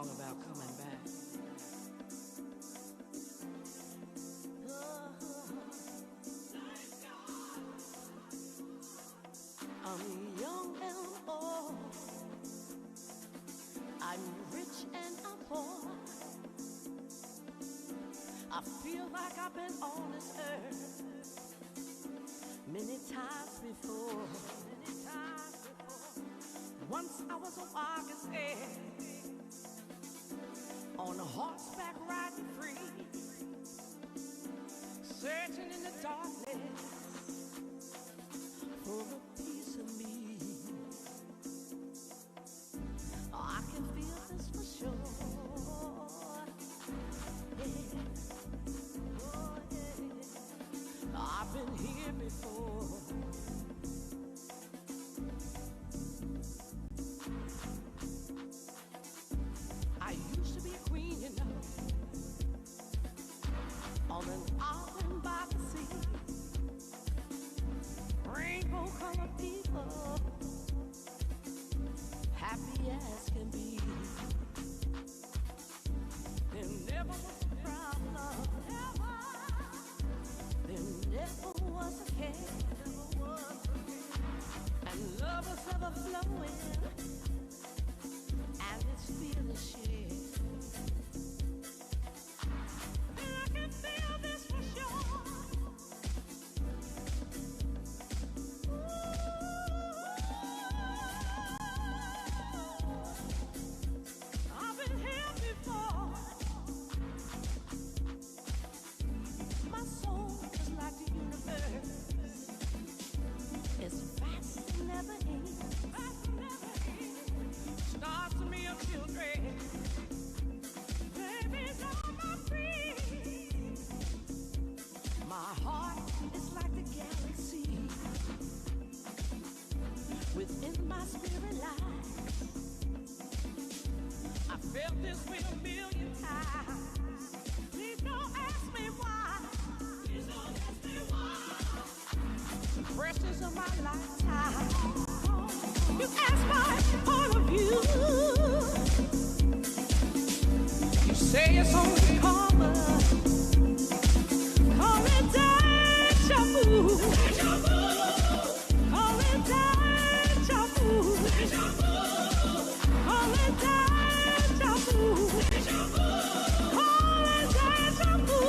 song about coming back. I'm young and old, I'm rich and I'm poor. I feel like I've been on this earth many times before. Once I was a walking head, on a horseback riding free, searching in the darkness for a piece of me. Oh, I can feel this for sure. Yeah. Oh, yeah. I've been here before. I used to be a queen, you know, on an island by the sea. Rainbow colored people, happy as can be. There never was a problem, there never was a care, and love was ever flowing, and it's feeling shared. And I can feel this for sure. I've been here before. My soul is like the universe. It's vast and never ends. Stars to me of children. Babies on my feet. My heart is like the galaxy. Within my spirit lies. I felt this way a million times. Please don't ask me why. Please don't ask me why. The pressures of my lifetime. You ask my point of view. You say it's only karma. Call it deja vu. Deja vu. Call it deja vu. Deja vu. Call it deja vu. Deja vu. Call it deja vu.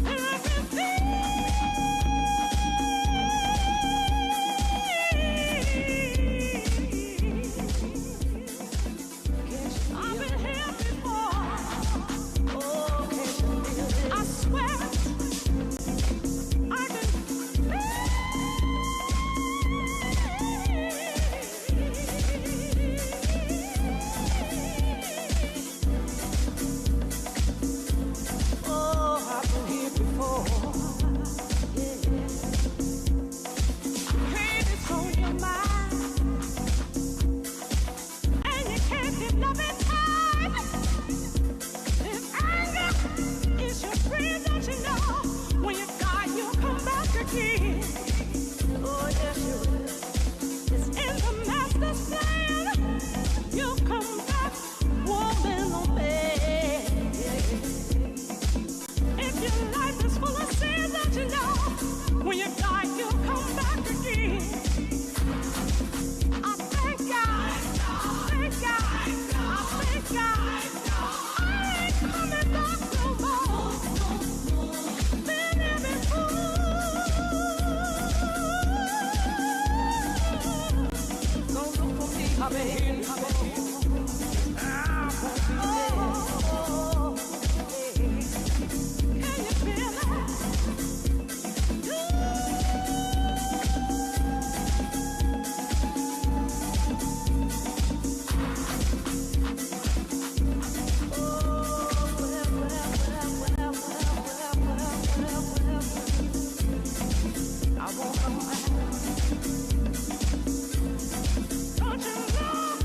And I can feel. I've been here before. Oh, I swear I can oh, I've been here before. Yeah. Pain is on your mind, and you can't get loving time. If anger is your friend, don't you know? When you die, you'll come back again. Oh, yes, you will. It's in the master's plan. You'll come back, woman on bed. If your life is full of sin, don't you know? When you die, you'll come back again. I thank God. I thank God. I thank God. I ain't coming back no more. Been here before. Don't look for me. I've been here before. Oh, yeah. Can you feel that? I won't come back. Don't you know?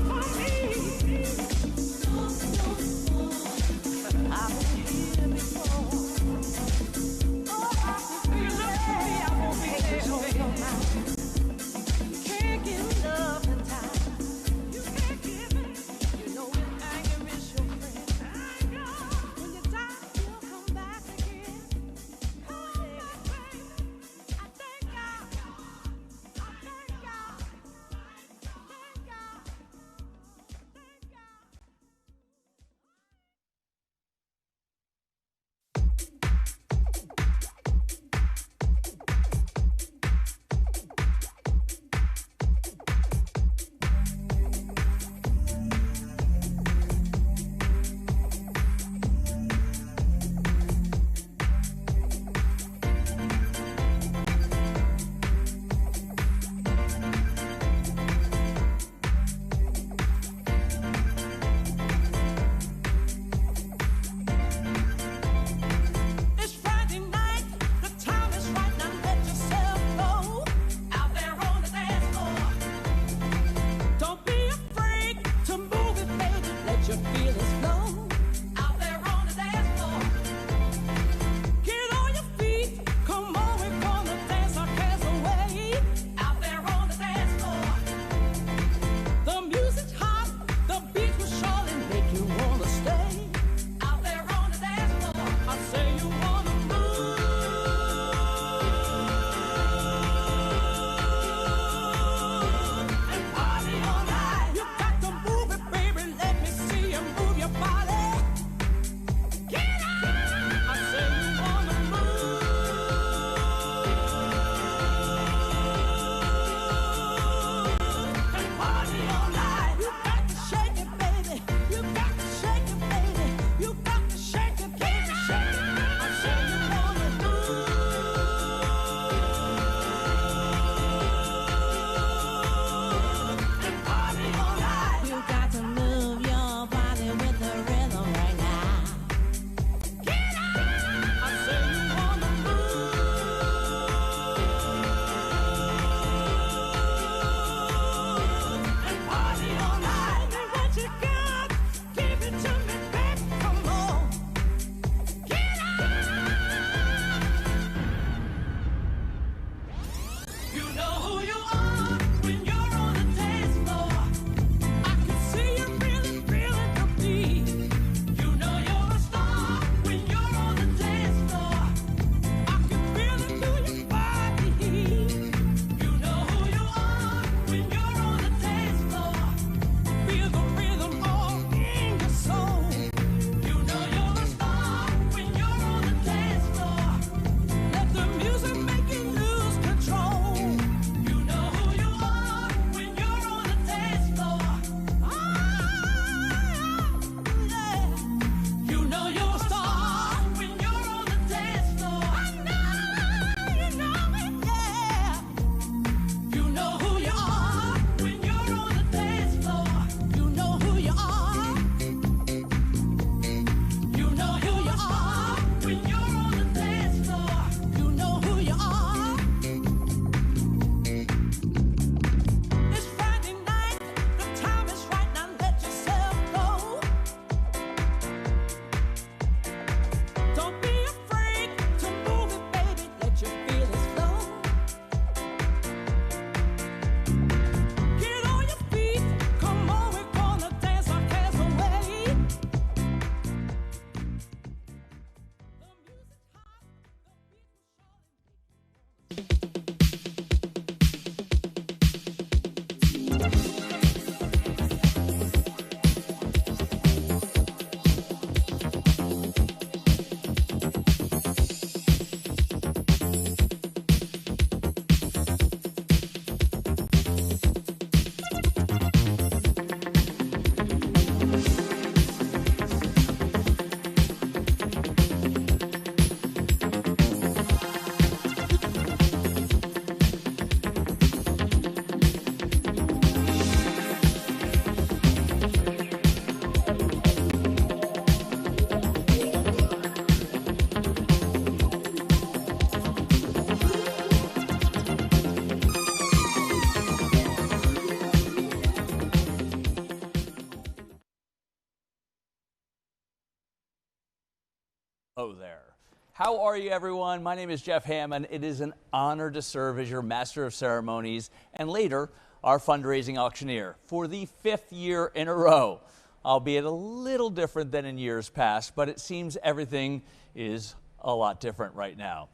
Hello there. How are you, everyone? My name is Jeff Hammond. It is an honor to serve as your Master of Ceremonies and later our fundraising auctioneer for the 5th year in a row, albeit a little different than in years past, but it seems everything is a lot different right now.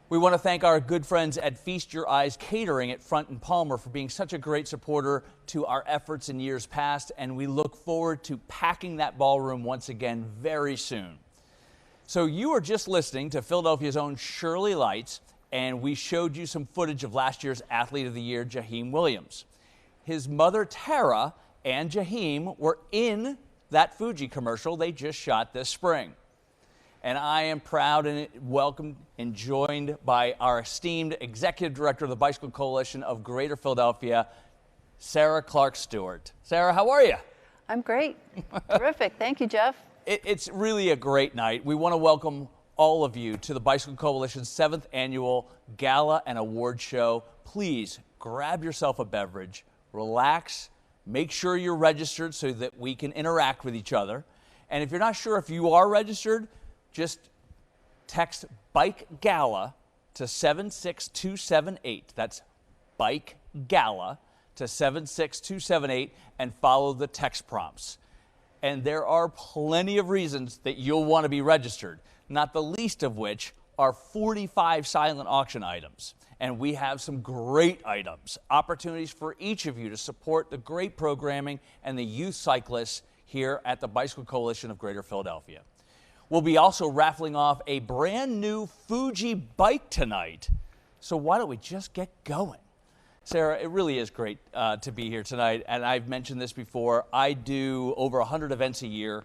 We want to thank our good friends at Feast Your Eyes Catering at Front and Palmer for being such a great supporter to our efforts in years past, and we look forward to packing that ballroom once again very soon. So you were just listening to Philadelphia's own Shirley Lights, and we showed you some footage of last year's Athlete of the Year, Jaheim Williams. His mother, Tara, and Jaheim were in that Fuji commercial they just shot this spring. And I am proud and welcomed and joined by our esteemed Executive Director of the Bicycle Coalition of Greater Philadelphia, Sarah Clark Stewart. Sarah, how are you? I'm great. Terrific. Thank you, Jeff. It's really a great night. We want to welcome all of you to the Bicycle Coalition's 7th annual Gala and Award Show. Please grab yourself a beverage, relax, make sure you're registered so that we can interact with each other. And if you're not sure if you are registered, just text Bike Gala to 76278. That's Bike Gala to 76278 and follow the text prompts. And there are plenty of reasons that you'll want to be registered, not the least of which are 45 silent auction items. And we have some great items, opportunities for each of you to support the great programming and the youth cyclists here at the Bicycle Coalition of Greater Philadelphia. We'll be also raffling off a brand new Fuji bike tonight. So why don't we just get going? Sarah, it really is great to be here tonight, and I've mentioned this before. I do over 100 events a year.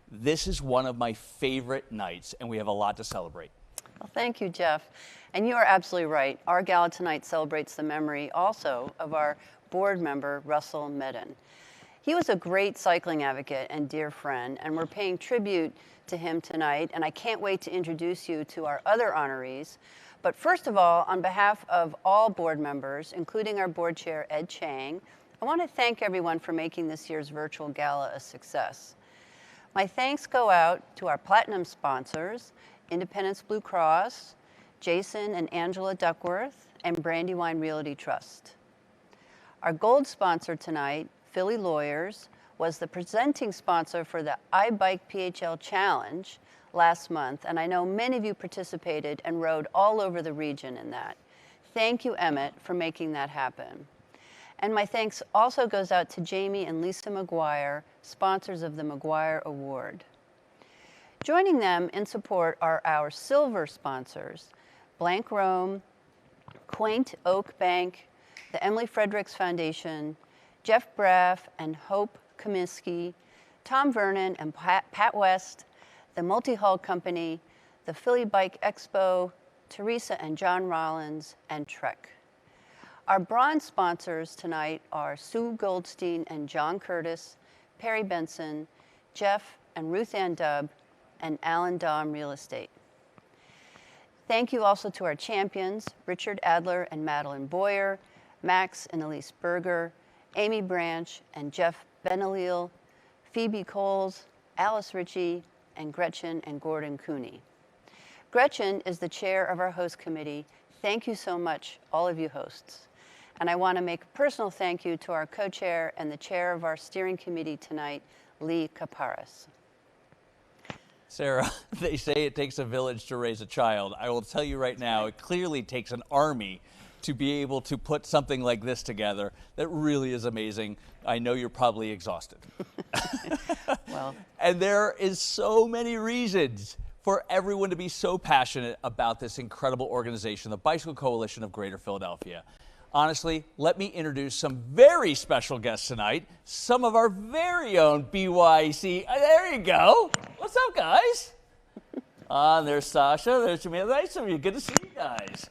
This is one of my favorite nights, and we have a lot to celebrate. Well, thank you, Jeff. And you are absolutely right. Our gala tonight celebrates the memory also of our board member, Russell Meddin. He was a great cycling advocate and dear friend, and we're paying tribute to him tonight, and I can't wait to introduce you to our other honorees. But first of all, on behalf of all board members, including our board chair, Ed Chang, I want to thank everyone for making this year's virtual gala a success. My thanks go out to our platinum sponsors, Independence Blue Cross, Jason and Angela Duckworth, and Brandywine Realty Trust. Our gold sponsor tonight, Philly Lawyers, was the presenting sponsor for the iBike PHL Challenge last month, and I know many of you participated and rode all over the region in that. Thank you, Emmett, for making that happen. And my thanks also goes out to Jamie and Lisa Maguire, sponsors of the Maguire Award. Joining them in support are our silver sponsors, Blank Rome, Quaint Oak Bank, the Emily Fredericks Foundation, Jeff Braff and Hope Kaminsky, Tom Vernon and Pat West, the Multi-Hull Company, the Philly Bike Expo, Teresa and John Rollins, and Trek. Our bronze sponsors tonight are Sue Goldstein and John Curtis, Perry Benson, Jeff and Ruth Ann Dubb, and Alan Dahm Real Estate. Thank you also to our champions, Richard Adler and Madeline Boyer, Max and Elise Berger, Amy Branch and Jeff Benalil, Phoebe Coles, Alice Ritchie, and Gretchen and Gordon Cooney. Gretchen is the chair of our host committee. Thank you so much, all of you hosts. And I want to make a personal thank you to our co-chair and the chair of our steering committee tonight, Lee Kaparis. Sarah, they say it takes a village to raise a child. I will tell you right now, it clearly takes an army to be able to put something like this together. That really is amazing. I know you're probably exhausted. Well, and there is so many reasons for everyone to be so passionate about this incredible organization, the Bicycle Coalition of Greater Philadelphia. Honestly, let me introduce some very special guests tonight. Some of our very own BYC. There you go. What's up, guys? There's Sasha. There's Jamila. Nice of you. Good to see you guys.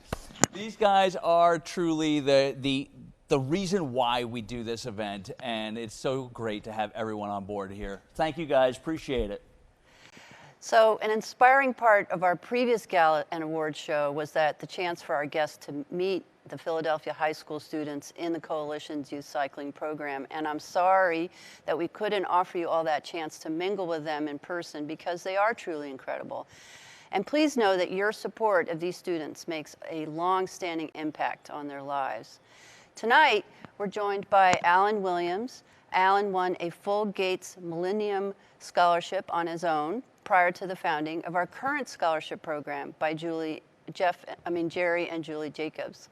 These guys are truly the reason why we do this event, and it's so great to have everyone on board here. Thank you, guys. Appreciate it. so an inspiring part of our previous gala and award show was that the chance for our guests to meet the Philadelphia high school students in the Coalition's youth cycling program. And I'm sorry that we couldn't offer you all that chance to mingle with them in person because they are truly incredible. And please know that your support of these students makes a long-standing impact on their lives. Tonight, we're joined by Alan Williams. Alan won a full Gates Millennium Scholarship on his own prior to the founding of our current scholarship program by Jerry and Julie Jacobs.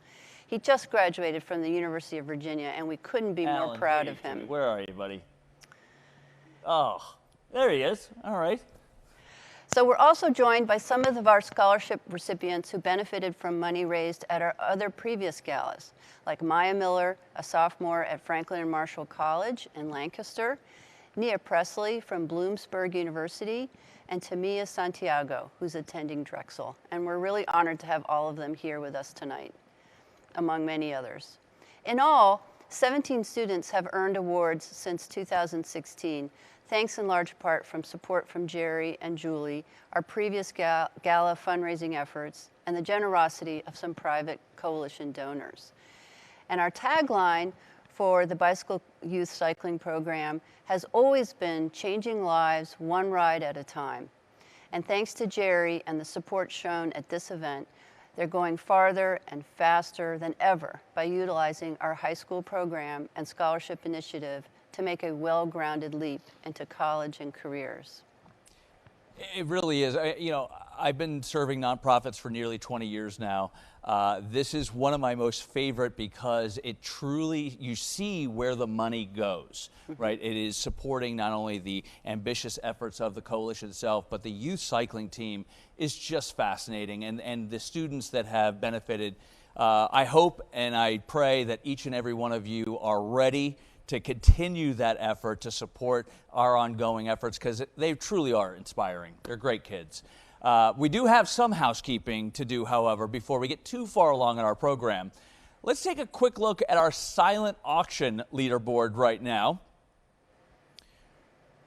He just graduated from the University of Virginia, and we couldn't be Alan, more proud of him. Where are you, buddy? Oh, there he is. All right. So we're also joined by some of our scholarship recipients who benefited from money raised at our other previous galas, like Maya Miller, a sophomore at Franklin and Marshall College in Lancaster, Nia Presley from Bloomsburg University, and Tamia Santiago, who's attending Drexel. And we're really honored to have all of them here with us tonight, among many others. In all, 17 students have earned awards since 2016, thanks in large part from support from Jerry and Julie, our previous gala fundraising efforts, and the generosity of some private coalition donors. And our tagline for the Bicycle Youth Cycling Program has always been changing lives one ride at a time. And thanks to Jerry and the support shown at this event, they're going farther and faster than ever by utilizing our high school program and scholarship initiative to make a well-grounded leap into college and careers. It really is. I've been serving nonprofits for nearly 20 years now. This is one of my most favorite because it truly, you see where the money goes, right? It is supporting not only the ambitious efforts of the coalition itself, but the youth cycling team is just fascinating. And the students that have benefited, I hope and I pray that each and every one of you are ready to continue that effort to support our ongoing efforts because they truly are inspiring. They're great kids. We do have some housekeeping to do, however, before we get too far along in our program. Let's take a quick look at our silent auction leaderboard right now.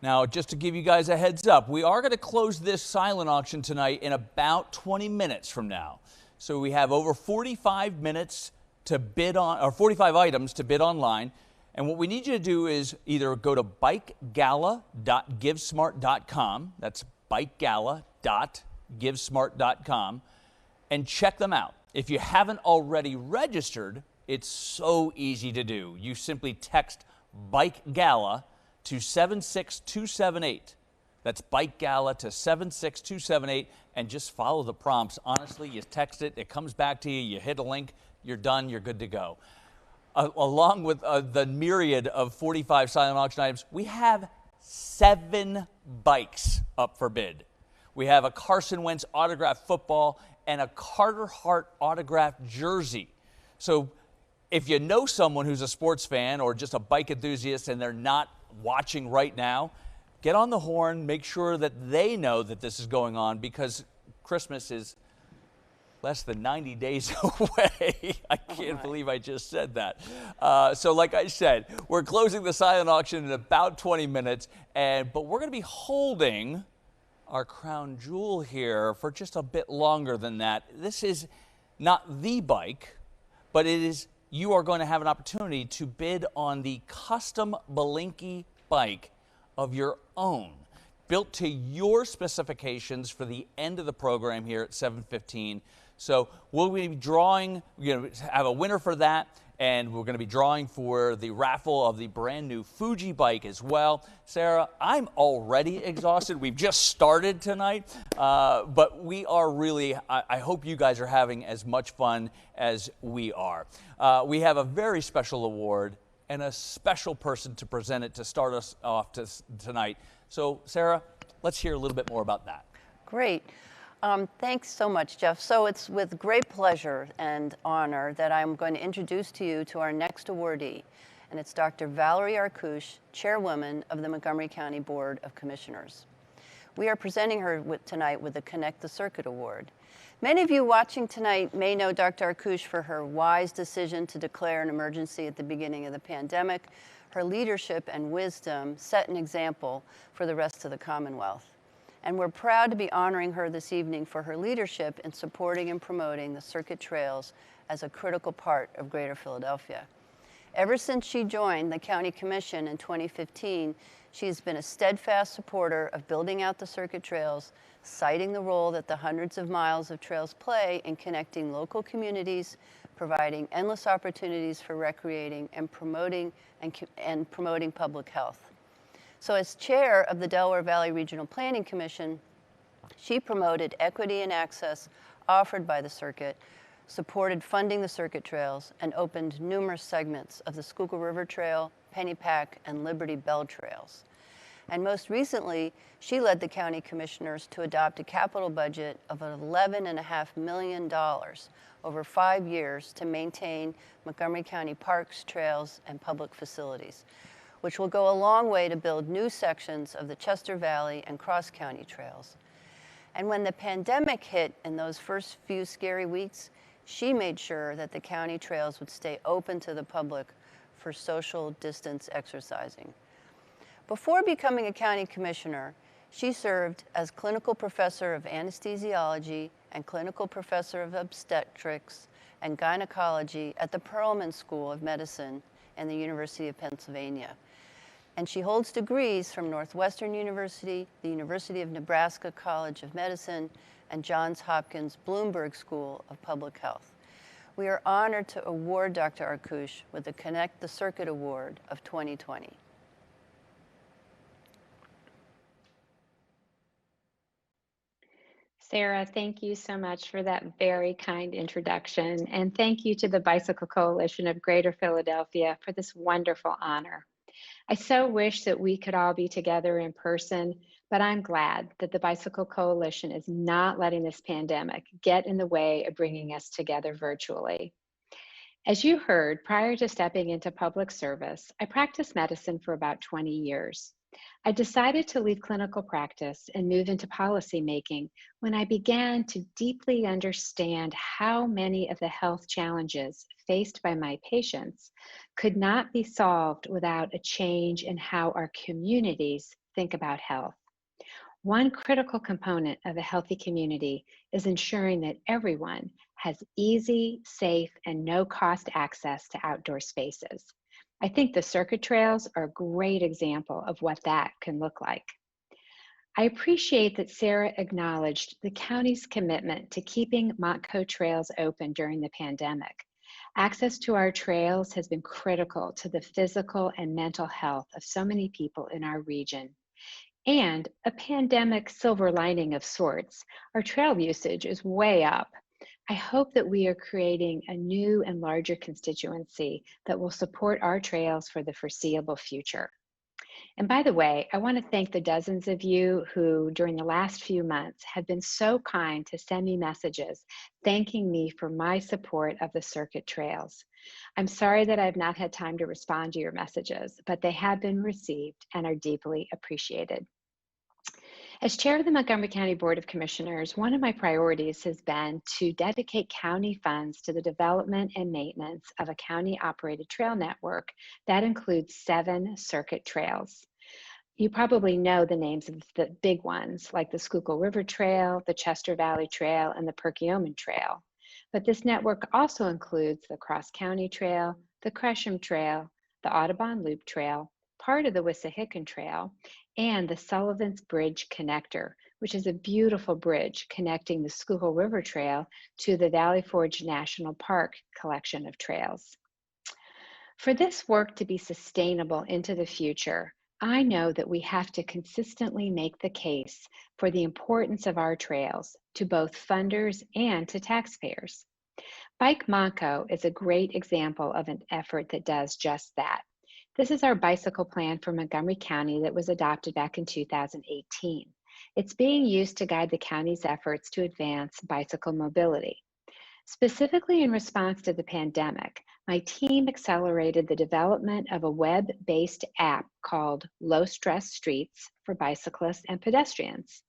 Now, just to give you guys a heads up, we are going to close this silent auction tonight in about 20 minutes from now. So we have over 45 minutes to bid on, or 45 items to bid online. And what we need you to do is either go to bikegala.givesmart.com, that's bikegala.givesmart.com, and check them out. If you haven't already registered, it's so easy to do. You simply text Bike Gala to 76278. That's Bike Gala to 76278, and just follow the prompts. Honestly, you text it, it comes back to you, you hit a link, you're done, you're good to go. Along with the myriad of 45 silent auction items, we have 7 bikes up for bid. We have a Carson Wentz autographed football and a Carter Hart autographed jersey. So if you know someone who's a sports fan or just a bike enthusiast and they're not watching right now, get on the horn, make sure that they know that this is going on because Christmas is less than 90 days away. I can't believe I just said that. So like I said, we're closing the silent auction in about 20 minutes, but we're going to be holding our crown jewel here for just a bit longer than that. This is not the bike, but you are going to have an opportunity to bid on the custom Belinky bike of your own, built to your specifications for the end of the program here at 7:15. So we'll be drawing, we're going to have a winner for that, and we're going to be drawing for the raffle of the brand new Fuji bike as well. Sarah, I'm already exhausted. We've just started tonight, but we are really, I hope you guys are having as much fun as we are. We have a very special award and a special person to present it to start us off tonight. So, Sarah, let's hear a little bit more about that. Great. Thanks so much, Jeff. So it's with great pleasure and honor that I'm going to introduce to you to our next awardee, and it's Dr. Valerie Arkoosh, Chairwoman of the Montgomery County Board of Commissioners. We are presenting her tonight with the Connect the Circuit Award. Many of you watching tonight may know Dr. Arkoosh for her wise decision to declare an emergency at the beginning of the pandemic. Her leadership and wisdom set an example for the rest of the Commonwealth. And we're proud to be honoring her this evening for her leadership in supporting and promoting the circuit trails as a critical part of Greater Philadelphia. Ever since she joined the County Commission in 2015, she has been a steadfast supporter of building out the circuit trails, citing the role that the hundreds of miles of trails play in connecting local communities, providing endless opportunities for recreating and promoting public health. So as chair of the Delaware Valley Regional Planning Commission, she promoted equity and access offered by the circuit, supported funding the circuit trails, and opened numerous segments of the Schuylkill River Trail, Pennypack, and Liberty Bell trails. And most recently, she led the county commissioners to adopt a capital budget of $11.5 million over 5 years to maintain Montgomery County parks, trails, and public facilities, which will go a long way to build new sections of the Chester Valley and Cross County trails. And when the pandemic hit in those first few scary weeks, she made sure that the county trails would stay open to the public for social distance exercising. Before becoming a county commissioner, she served as clinical professor of anesthesiology and clinical professor of obstetrics and gynecology at the Perelman School of Medicine and the University of Pennsylvania. And she holds degrees from Northwestern University, the University of Nebraska College of Medicine, and Johns Hopkins Bloomberg School of Public Health. We are honored to award Dr. Arkoosh with the Connect the Circuit Award of 2020. Sarah, thank you so much for that very kind introduction. And thank you to the Bicycle Coalition of Greater Philadelphia for this wonderful honor. I so wish that we could all be together in person, but I'm glad that the Bicycle Coalition is not letting this pandemic get in the way of bringing us together virtually. As you heard, prior to stepping into public service, I practiced medicine for about 20 years. I decided to leave clinical practice and move into policy making when I began to deeply understand how many of the health challenges faced by my patients could not be solved without a change in how our communities think about health. One critical component of a healthy community is ensuring that everyone has easy, safe, and no-cost access to outdoor spaces. I think the circuit trails are a great example of what that can look like. I appreciate that Sarah acknowledged the county's commitment to keeping Montco trails open during the pandemic. Access to our trails has been critical to the physical and mental health of so many people in our region. And a pandemic silver lining of sorts, our trail usage is way up. I hope that we are creating a new and larger constituency that will support our trails for the foreseeable future. And by the way, I want to thank the dozens of you who, during the last few months, have been so kind to send me messages thanking me for my support of the circuit trails. I'm sorry that I've not had time to respond to your messages, but they have been received and are deeply appreciated. As chair of the Montgomery County Board of Commissioners, one of my priorities has been to dedicate county funds to the development and maintenance of a county-operated trail network that includes 7 circuit trails. You probably know the names of the big ones, like the Schuylkill River Trail, the Chester Valley Trail, and the Perkiomen Trail. But this network also includes the Cross County Trail, the Gresham Trail, the Audubon Loop Trail, part of the Wissahickon Trail, and the Sullivan's Bridge Connector, which is a beautiful bridge connecting the Schuylkill River Trail to the Valley Forge National Park collection of trails. For this work to be sustainable into the future, I know that we have to consistently make the case for the importance of our trails to both funders and to taxpayers. Bike Monco is a great example of an effort that does just that. This is our bicycle plan for Montgomery County that was adopted back in 2018. It's being used to guide the county's efforts to advance bicycle mobility. Specifically in response to the pandemic, my team accelerated the development of a web-based app called Low Stress Streets for bicyclists and pedestrians.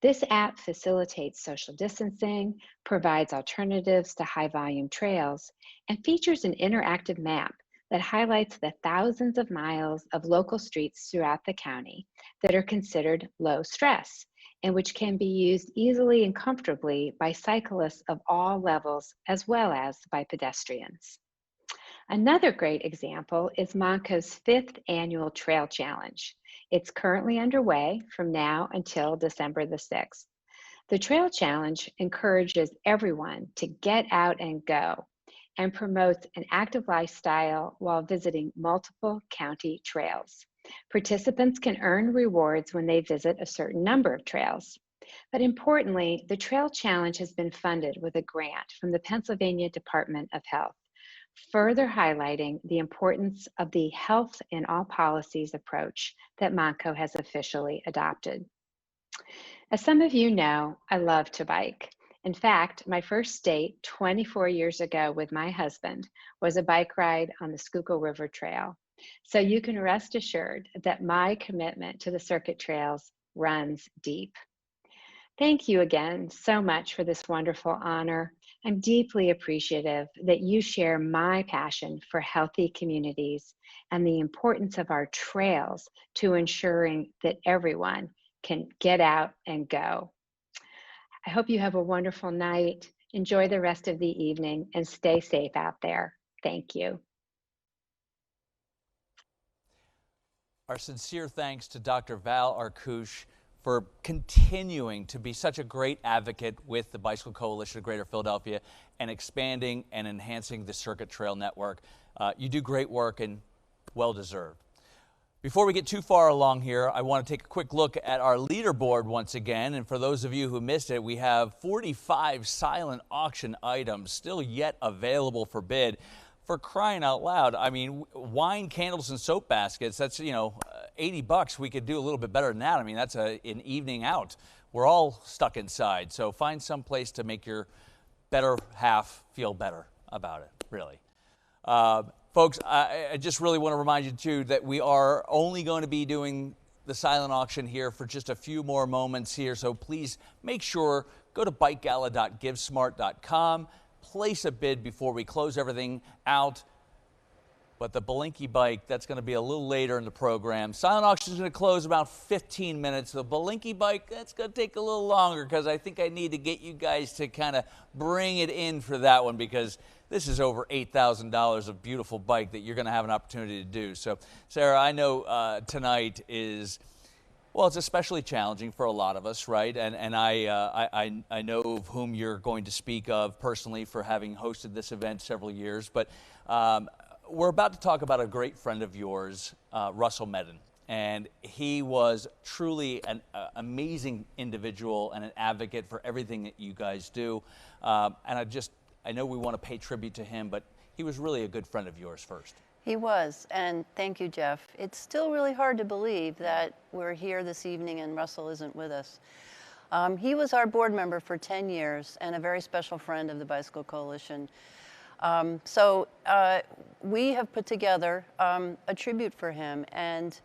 This app facilitates social distancing, provides alternatives to high-volume trails, and features an interactive map that highlights the thousands of miles of local streets throughout the county that are considered low stress, and which can be used easily and comfortably by cyclists of all levels, as well as by pedestrians. Another great example is Monco's 5th annual Trail Challenge. It's currently underway from now until December the 6th. The Trail Challenge encourages everyone to get out and go and promotes an active lifestyle while visiting multiple county trails. Participants can earn rewards when they visit a certain number of trails. But importantly, the Trail Challenge has been funded with a grant from the Pennsylvania Department of Health, further highlighting the importance of the health in all policies approach that Monco has officially adopted. As some of you know, I love to bike. In fact, my first date 24 years ago with my husband was a bike ride on the Schuylkill River Trail. So you can rest assured that my commitment to the circuit trails runs deep. Thank you again so much for this wonderful honor. I'm deeply appreciative that you share my passion for healthy communities and the importance of our trails to ensuring that everyone can get out and go. I hope you have a wonderful night. Enjoy the rest of the evening and stay safe out there. Thank you. Our sincere thanks to Dr. Val Arkoosh for continuing to be such a great advocate with the Bicycle Coalition of Greater Philadelphia and expanding and enhancing the Circuit Trail Network. You do great work and well-deserved. Before we get too far along here, I want to take a quick look at our leaderboard once again. And for those of you who missed it, we have 45 silent auction items still yet available for bid. For crying out loud, I mean, wine, candles, and soap baskets, that's, you know, $80. We could do a little bit better than that. I mean, that's an evening out. We're all stuck inside. So find some place to make your better half feel better about it, really. Folks, I just really want to remind you, too, that we are only going to be doing the silent auction here for just a few more moments here. So please make sure, go to bikegala.givesmart.com, place a bid before we close everything out. But the Belinky bike, that's going to be a little later in the program. Silent auction is going to close about 15 minutes. The Belinky bike, that's going to take a little longer because I think I need to get you guys to kind of bring it in for that one because this is over $8,000 of beautiful bike that you're going to have an opportunity to do. So, Sarah, I know tonight is, well, it's especially challenging for a lot of us, right? And I know of whom you're going to speak of personally for having hosted this event several years. But we're about to talk about a great friend of yours, Russell Meddin. And he was truly an amazing individual and an advocate for everything that you guys do. And I know we want to pay tribute to him, but he was really a good friend of yours first. He was, and thank you, Jeff. It's still really hard to believe that we're here this evening and Russell isn't with us. He was our board member for 10 years and a very special friend of the Bicycle Coalition. We have put together a tribute for him, and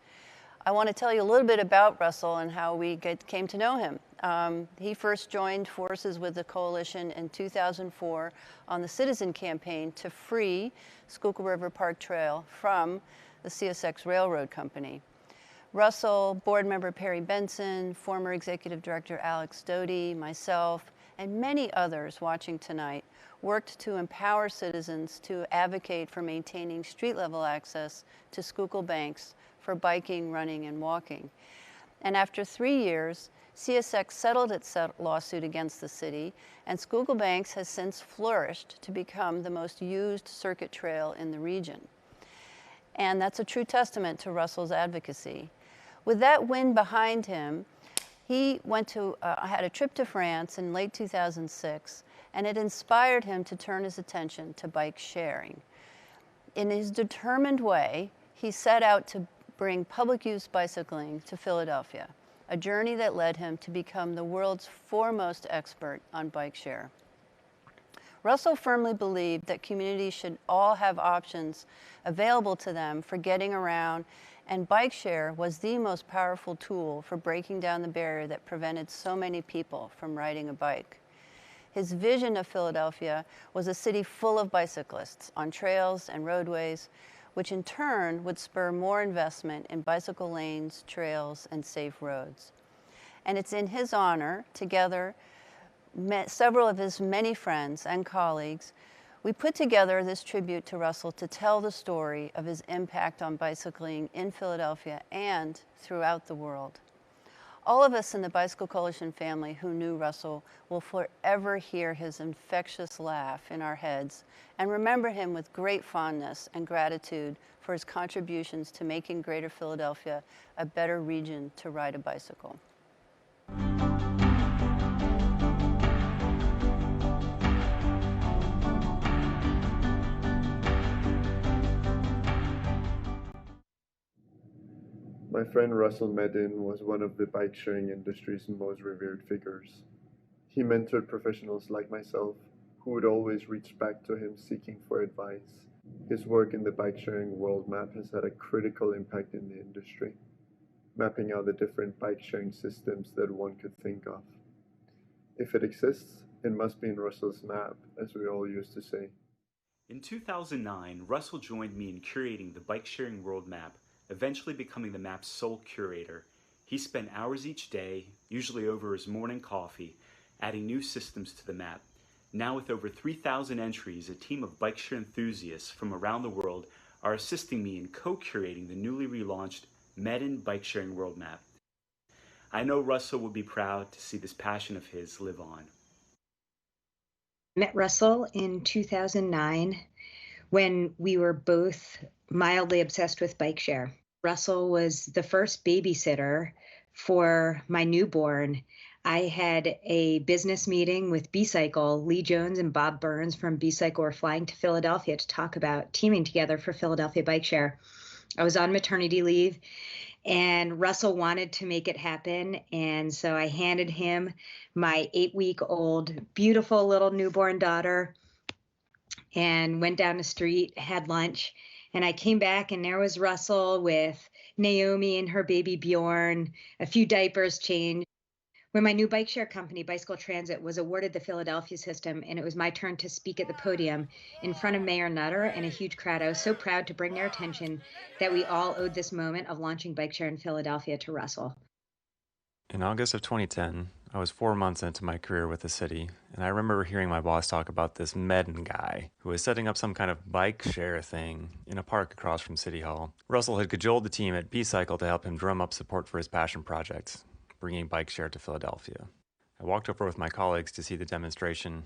I want to tell you a little bit about Russell and how we came to know him. He first joined forces with the coalition in 2004 on the citizen campaign to free Schuylkill River Park Trail from the CSX Railroad Company. Russell, board member Perry Benson, former executive director Alex Doty, myself, and many others watching tonight worked to empower citizens to advocate for maintaining street-level access to Schuylkill banks for biking, running, and walking. And after 3 years, CSX settled its lawsuit against the city, and Schuylkill Banks has since flourished to become the most used circuit trail in the region. And that's a true testament to Russell's advocacy. With that win behind him, he had a trip to France in late 2006, and it inspired him to turn his attention to bike sharing. In his determined way, he set out to bring public use bicycling to Philadelphia, a journey that led him to become the world's foremost expert on bike share. Russell firmly believed that communities should all have options available to them for getting around, and bike share was the most powerful tool for breaking down the barrier that prevented so many people from riding a bike. His vision of Philadelphia was a city full of bicyclists on trails and roadways, which in turn would spur more investment in bicycle lanes, trails, and safe roads. And it's in his honor, together, several of his many friends and colleagues, we put together this tribute to Russell to tell the story of his impact on bicycling in Philadelphia and throughout the world. All of us in the Bicycle Coalition family who knew Russell will forever hear his infectious laugh in our heads and remember him with great fondness and gratitude for his contributions to making Greater Philadelphia a better region to ride a bicycle. My friend Russell Meddin was one of the bike-sharing industry's most revered figures. He mentored professionals like myself, who would always reach back to him seeking for advice. His work in the bike-sharing world map has had a critical impact in the industry, mapping out the different bike-sharing systems that one could think of. If it exists, it must be in Russell's map, as we all used to say. In 2009, Russell joined me in curating the bike-sharing world map, eventually becoming the map's sole curator. He spent hours each day, usually over his morning coffee, adding new systems to the map. Now with over 3,000 entries, a team of bike-share enthusiasts from around the world are assisting me in co-curating the newly relaunched Meddin Bike-Sharing World Map. I know Russell would be proud to see this passion of his live on. Met Russell in 2009 when we were both mildly obsessed with bike share. Russell was the first babysitter for my newborn. I had a business meeting with B-Cycle. Lee Jones and Bob Burns from B-Cycle were flying to Philadelphia to talk about teaming together for Philadelphia Bike Share. I was on maternity leave, and Russell wanted to make it happen. And so I handed him my 8-week-old, beautiful little newborn daughter and went down the street, had lunch. And I came back, and there was Russell with Naomi and her baby Bjorn, a few diapers changed. When my new bike share company, Bicycle Transit, was awarded the Philadelphia system, and it was my turn to speak at the podium in front of Mayor Nutter and a huge crowd, I was so proud to bring their attention that we all owed this moment of launching bike share in Philadelphia to Russell. In August of 2010, I was 4 months into my career with the city, and I remember hearing my boss talk about this Meddin guy who was setting up some kind of bike share thing in a park across from City Hall. Russell had cajoled the team at B-Cycle to help him drum up support for his passion project, bringing bike share to Philadelphia. I walked over with my colleagues to see the demonstration,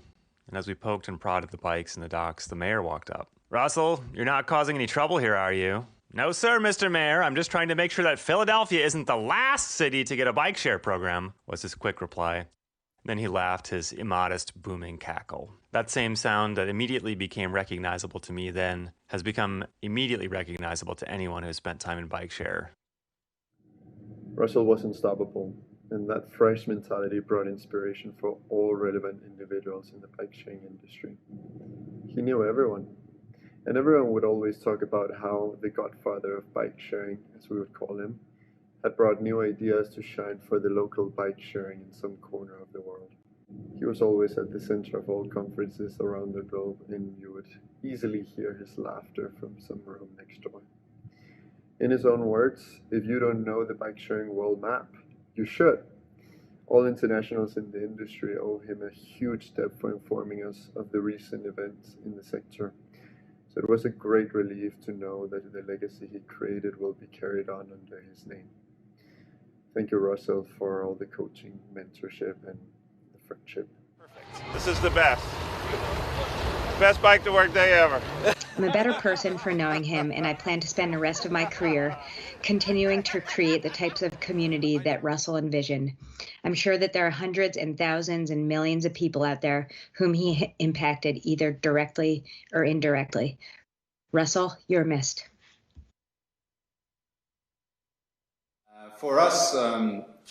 and as we poked and prodded the bikes in the docks, the mayor walked up. "Russell, you're not causing any trouble here, are you?" "No, sir, Mr. Mayor. I'm just trying to make sure that Philadelphia isn't the last city to get a bike share program," was his quick reply. Then he laughed his immodest, booming cackle. That same sound that immediately became recognizable to me then has become immediately recognizable to anyone who has spent time in bike share. Russell was unstoppable, and that fresh mentality brought inspiration for all relevant individuals in the bike-sharing industry. He knew everyone, and everyone would always talk about how the godfather of bike-sharing, as we would call him, had brought new ideas to shine for the local bike-sharing in some corner of the world. He was always at the center of all conferences around the globe, and you would easily hear his laughter from some room next door. In his own words, if you don't know the bike-sharing world map, you should. All internationals in the industry owe him a huge debt for informing us of the recent events in the sector. So it was a great relief to know that the legacy he created will be carried on under his name. Thank you, Russell, for all the coaching, mentorship, and the friendship. This is the best. Best bike to work day ever. I'm a better person for knowing him, and I plan to spend the rest of my career continuing to create the types of community that Russell envisioned. I'm sure that there are hundreds and thousands and millions of people out there whom he impacted either directly or indirectly. Russell, you're missed. For us,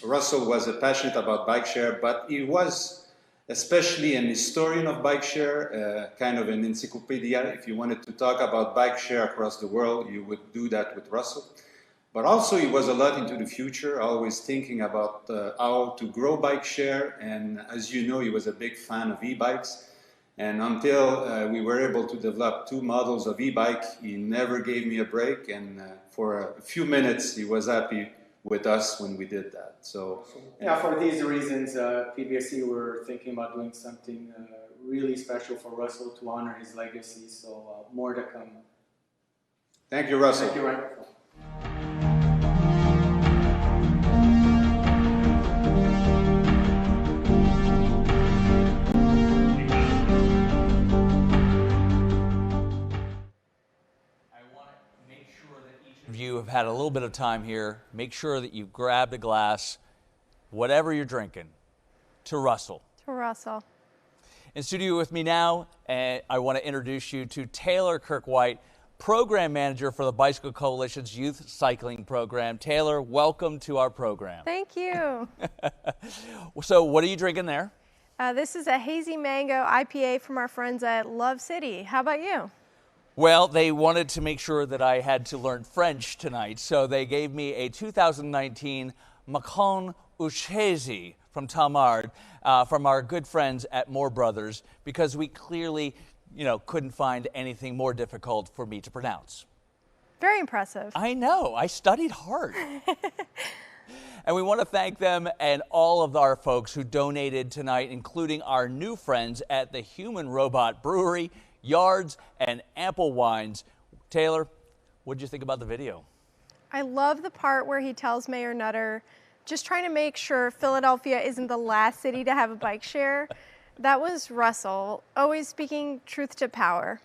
Russell was passionate about bike share, but he was especially an historian of bike share, kind of an encyclopedia. If you wanted to talk about bike share across the world, you would do that with Russell. But also he was a lot into the future, always thinking about how to grow bike share. And as you know, he was a big fan of e-bikes. And until we were able to develop 2 models of e-bike, he never gave me a break. And for a few minutes, he was happy with us when we did that. So yeah, for these reasons, PBSC were thinking about doing something really special for Russell to honor his legacy. So more to come. Thank you, Russell. Thank you, Ryan. You have had a little bit of time here. Make sure that you grabbed a glass, whatever you're drinking, to Russell. To Russell. In studio with me now, I want to introduce you to Taylor Kirkwhite, Program Manager for the Bicycle Coalition's Youth Cycling Program. Taylor, welcome to our program. Thank you. So what are you drinking there? This is a hazy mango IPA from our friends at Love City. How about you? Well, they wanted to make sure that I had to learn French tonight, so they gave me a 2019 Macon Uchesi from Tamard, from our good friends at Moore Brothers, because we clearly, couldn't find anything more difficult for me to pronounce. Very impressive. I know. I studied hard. And we want to thank them and all of our folks who donated tonight, including our new friends at the Human Robot Brewery, Yards, and Ample Wines. Taylor, what did you think about the video? I love the part where he tells Mayor Nutter, just trying to make sure Philadelphia isn't the last city to have a bike share. That was Russell, always speaking truth to power.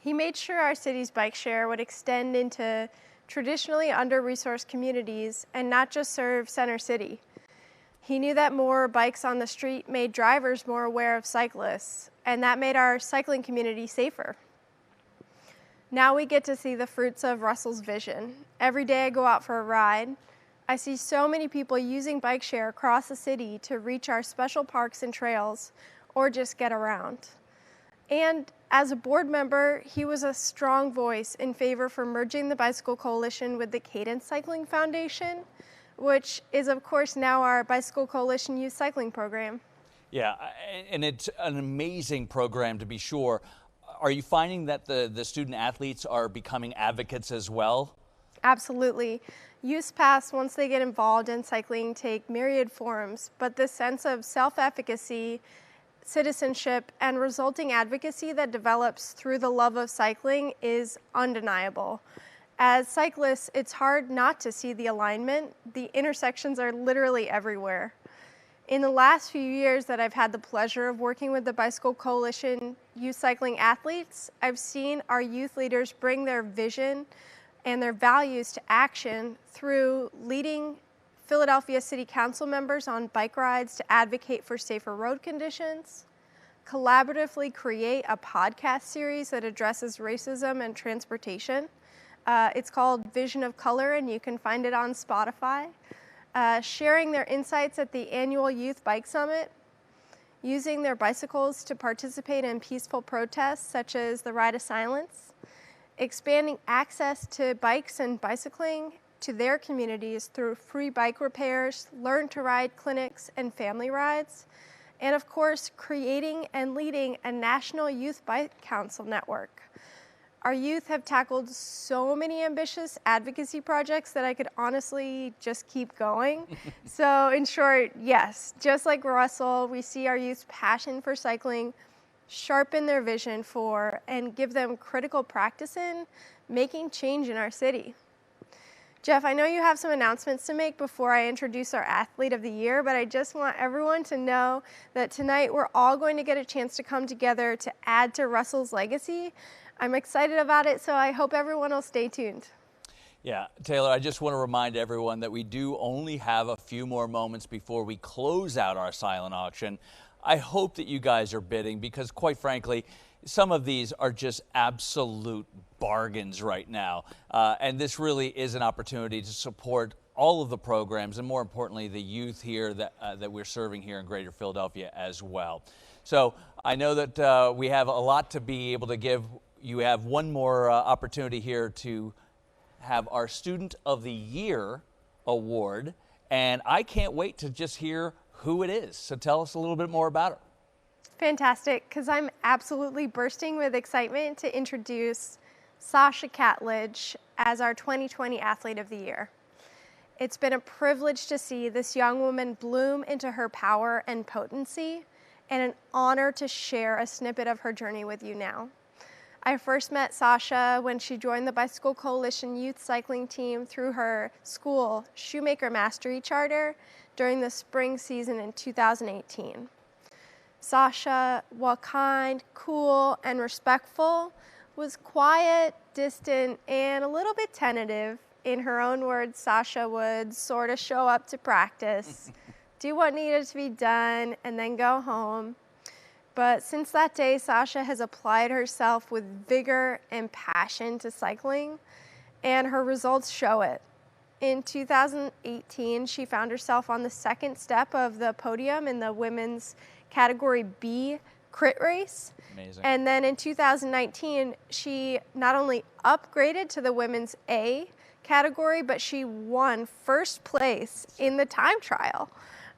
He made sure our city's bike share would extend into traditionally under-resourced communities and not just serve Center City. He knew that more bikes on the street made drivers more aware of cyclists, and that made our cycling community safer. Now we get to see the fruits of Russell's vision. Every day I go out for a ride, I see so many people using bike share across the city to reach our special parks and trails or just get around. And as a board member, he was a strong voice in favor for merging the Bicycle Coalition with the Cadence Cycling Foundation, which is, of course, now our Bicycle Coalition Youth Cycling Program. Yeah, and it's an amazing program, to be sure. Are you finding that the student athletes are becoming advocates as well? Absolutely. Youth paths, once they get involved in cycling, take myriad forms, but this sense of self-efficacy, citizenship, and resulting advocacy that develops through the love of cycling is undeniable. As cyclists, it's hard not to see the alignment. The intersections are literally everywhere. In the last few years that I've had the pleasure of working with the Bicycle Coalition youth cycling athletes, I've seen our youth leaders bring their vision and their values to action through leading Philadelphia City Council members on bike rides to advocate for safer road conditions, collaboratively create a podcast series that addresses racism and transportation. It's called Vision of Color, and you can find it on Spotify. Sharing their insights at the annual Youth Bike Summit, using their bicycles to participate in peaceful protests such as the Ride of Silence, expanding access to bikes and bicycling to their communities through free bike repairs, learn to ride clinics, and family rides, and of course, creating and leading a national youth bike council network. Our youth have tackled so many ambitious advocacy projects that I could honestly just keep going. So in short, yes, just like Russell, we see our youth's passion for cycling sharpen their vision for and give them critical practice in making change in our city. Jeff, I know you have some announcements to make before I introduce our Athlete of the Year, but I just want everyone to know that tonight we're all going to get a chance to come together to add to Russell's legacy. I'm excited about it, so I hope everyone will stay tuned. Yeah, Taylor, I just want to remind everyone that we do only have a few more moments before we close out our silent auction. I hope that you guys are bidding because, quite frankly, some of these are just absolute bargains right now. And this really is an opportunity to support all of the programs and, more importantly, the youth here that we're serving here in Greater Philadelphia as well. So I know that we have a lot to be able to give. You have one more opportunity here to have our Student of the Year award. And I can't wait to just hear who it is. So tell us a little bit more about it. Fantastic, because I'm absolutely bursting with excitement to introduce Sasha Catledge as our 2020 Athlete of the Year. It's been a privilege to see this young woman bloom into her power and potency, and an honor to share a snippet of her journey with you now. I first met Sasha when she joined the Bicycle Coalition youth cycling team through her school Shoemaker Mastery Charter during the spring season in 2018. Sasha, while kind, cool, and respectful, was quiet, distant, and a little bit tentative. In her own words, Sasha would sort of show up to practice, do what needed to be done, and then go home. But since that day, Sasha has applied herself with vigor and passion to cycling, and her results show it. In 2018, she found herself on the second step of the podium in the women's Category B crit race. Amazing. And then in 2019, she not only upgraded to the women's A category, but she won first place in the time trial.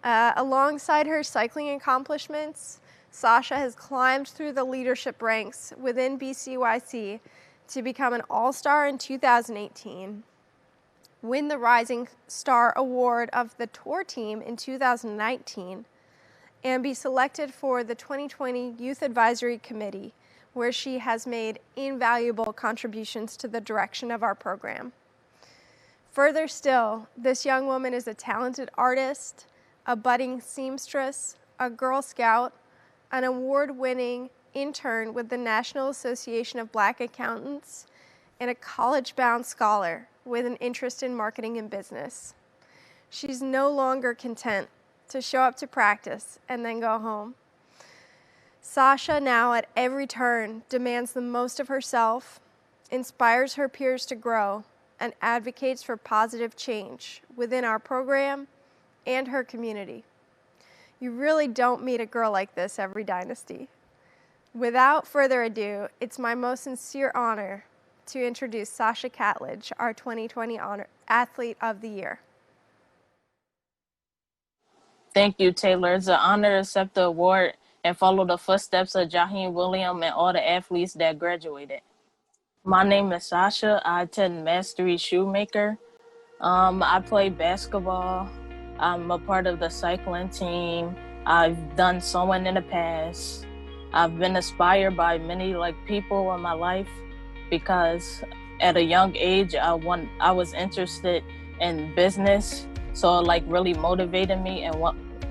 Alongside her cycling accomplishments, Sasha has climbed through the leadership ranks within BCYC to become an all-star in 2018, win the Rising Star Award of the Tour Team in 2019, and be selected for the 2020 Youth Advisory Committee, where she has made invaluable contributions to the direction of our program. Further still, this young woman is a talented artist, a budding seamstress, a Girl Scout, an award-winning intern with the National Association of Black Accountants, and a college-bound scholar with an interest in marketing and business. She's no longer content to show up to practice and then go home. Sasha now at every turn demands the most of herself, inspires her peers to grow, and advocates for positive change within our program and her community. You really don't meet a girl like this every dynasty. Without further ado, it's my most sincere honor to introduce Sasha Catledge, our 2020 Athlete of the Year. Thank you, Taylor. It's an honor to accept the award and follow the footsteps of Jaheim Williams and all the athletes that graduated. My name is Sasha. I attend Mastery Shoemaker. I play basketball. I'm a part of the cycling team. I've done sewing in the past. I've been inspired by many people in my life because at a young age, I was interested in business. So it really motivated me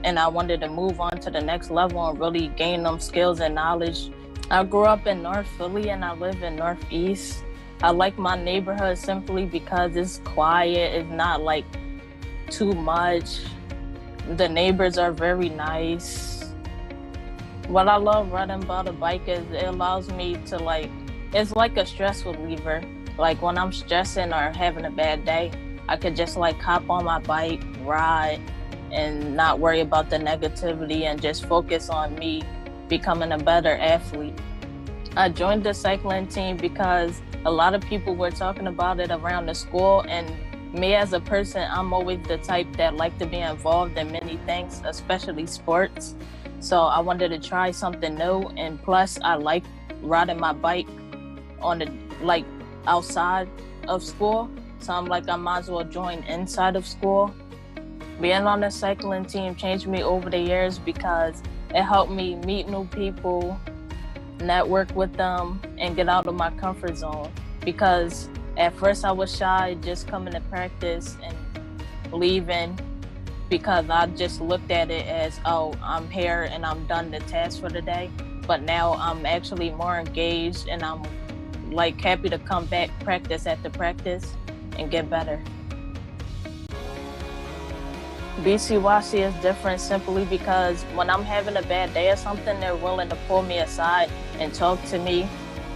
and I wanted to move on to the next level and really gain them skills and knowledge. I grew up in North Philly and I live in Northeast. I like my neighborhood simply because it's quiet. It's not too much. The neighbors are very nice. What I love riding about a bike is it allows me to it's like a stress reliever. When I'm stressing or having a bad day, I could just hop on my bike, ride, and not worry about the negativity and just focus on me becoming a better athlete. I joined the cycling team because a lot of people were talking about it around the school, and me as a person, I'm always the type that like to be involved in many things, especially sports. So I wanted to try something new, and plus I like riding my bike on the outside of school. So I'm I might as well join inside of school. Being on the cycling team changed me over the years because it helped me meet new people, network with them, and get out of my comfort zone. Because At first I was shy, just coming to practice and leaving, because I just looked at it as, oh, I'm here and I'm done the task for the day. But now I'm actually more engaged, and I'm like happy to come back practice after practice and get better. BCYC is different simply because when I'm having a bad day or something, they're willing to pull me aside and talk to me.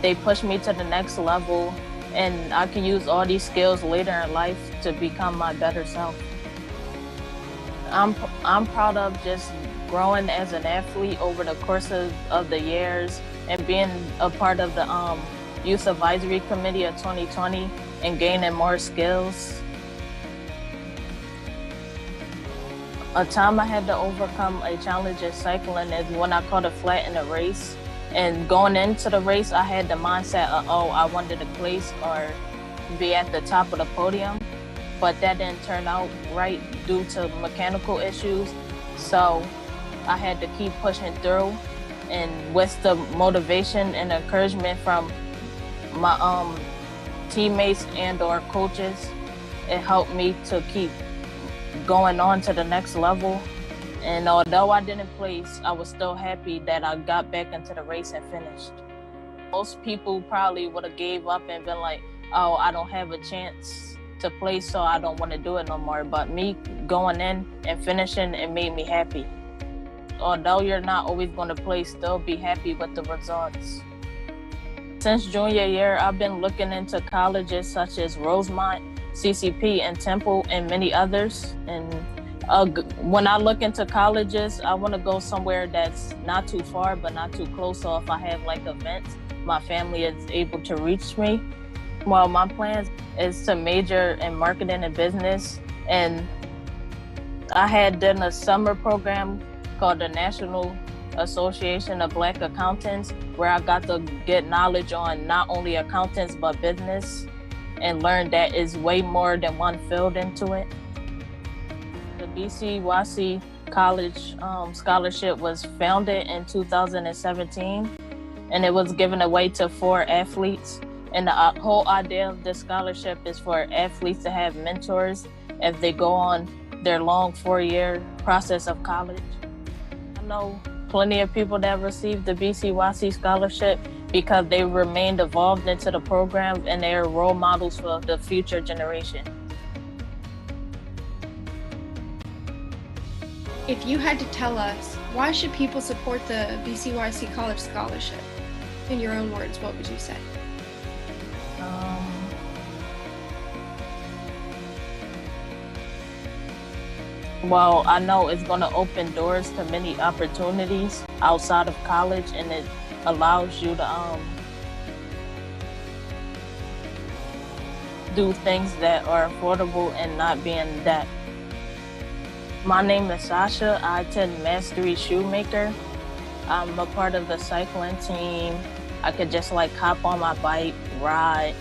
They push me to the next level, and I can use all these skills later in life to become my better self. I'm proud of just growing as an athlete over the course of the years, and being a part of the Youth Advisory Committee of 2020 and gaining more skills. A time I had to overcome a challenge in cycling is when I caught a flat in a race. And going into the race, I had the mindset of, oh, I wanted to place or be at the top of the podium. But that didn't turn out right due to mechanical issues. So I had to keep pushing through. And with the motivation and encouragement from my teammates and or coaches, it helped me to keep going on to the next level. And although I didn't place, I was still happy that I got back into the race and finished. Most people probably would have gave up and been like, oh, I don't have a chance to place, so I don't want to do it no more. But me going in and finishing, it made me happy. Although you're not always going to place, still be happy with the results. Since junior year, I've been looking into colleges such as Rosemont, CCP, and Temple, and many others. And when I look into colleges, I want to go somewhere that's not too far, but not too close. So if I have like events, my family is able to reach me. Well, my plans is to major in marketing and business. And I had done a summer program called the National Association of Black Accountants, where I got to get knowledge on not only accountants, but business, and learned that is way more than one field into it. The BCYC College Scholarship was founded in 2017, and it was given away to 4 athletes. And the whole idea of the scholarship is for athletes to have mentors as they go on their long 4-year process of college. I know plenty of people that received the BCYC scholarship because they remained involved into the program, and they are role models for the future generation. If you had to tell us, why should people support the BCYC College Scholarship? In your own words, what would you say? Well, I know it's going to open doors to many opportunities outside of college, and it allows you to do things that are affordable and not be in debt. My name is Sasha. I attend Mastery Shoemaker. I'm a part of the cycling team. I could just like hop on my bike, ride,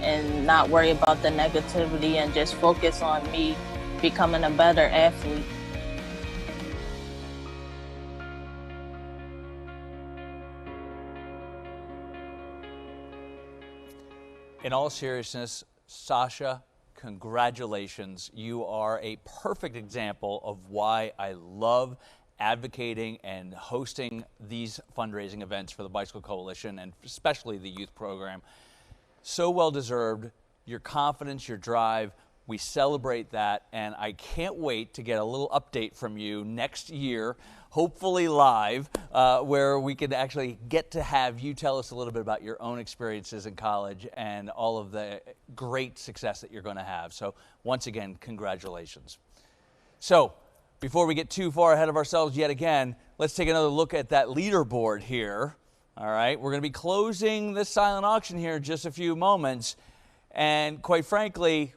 and not worry about the negativity, and just focus on me becoming a better athlete. In all seriousness, Sasha, congratulations. You are a perfect example of why I love advocating and hosting these fundraising events for the Bicycle Coalition, and especially the youth program. So well deserved. Your confidence, your drive, we celebrate that, and I can't wait to get a little update from you next year, hopefully live, where we can actually get to have you tell us a little bit about your own experiences in college and all of the great success that you're going to have. So once again, congratulations. So before we get too far ahead of ourselves yet again, let's take another look at that leaderboard here. All right, we're going to be closing this silent auction here in just a few moments, and quite frankly,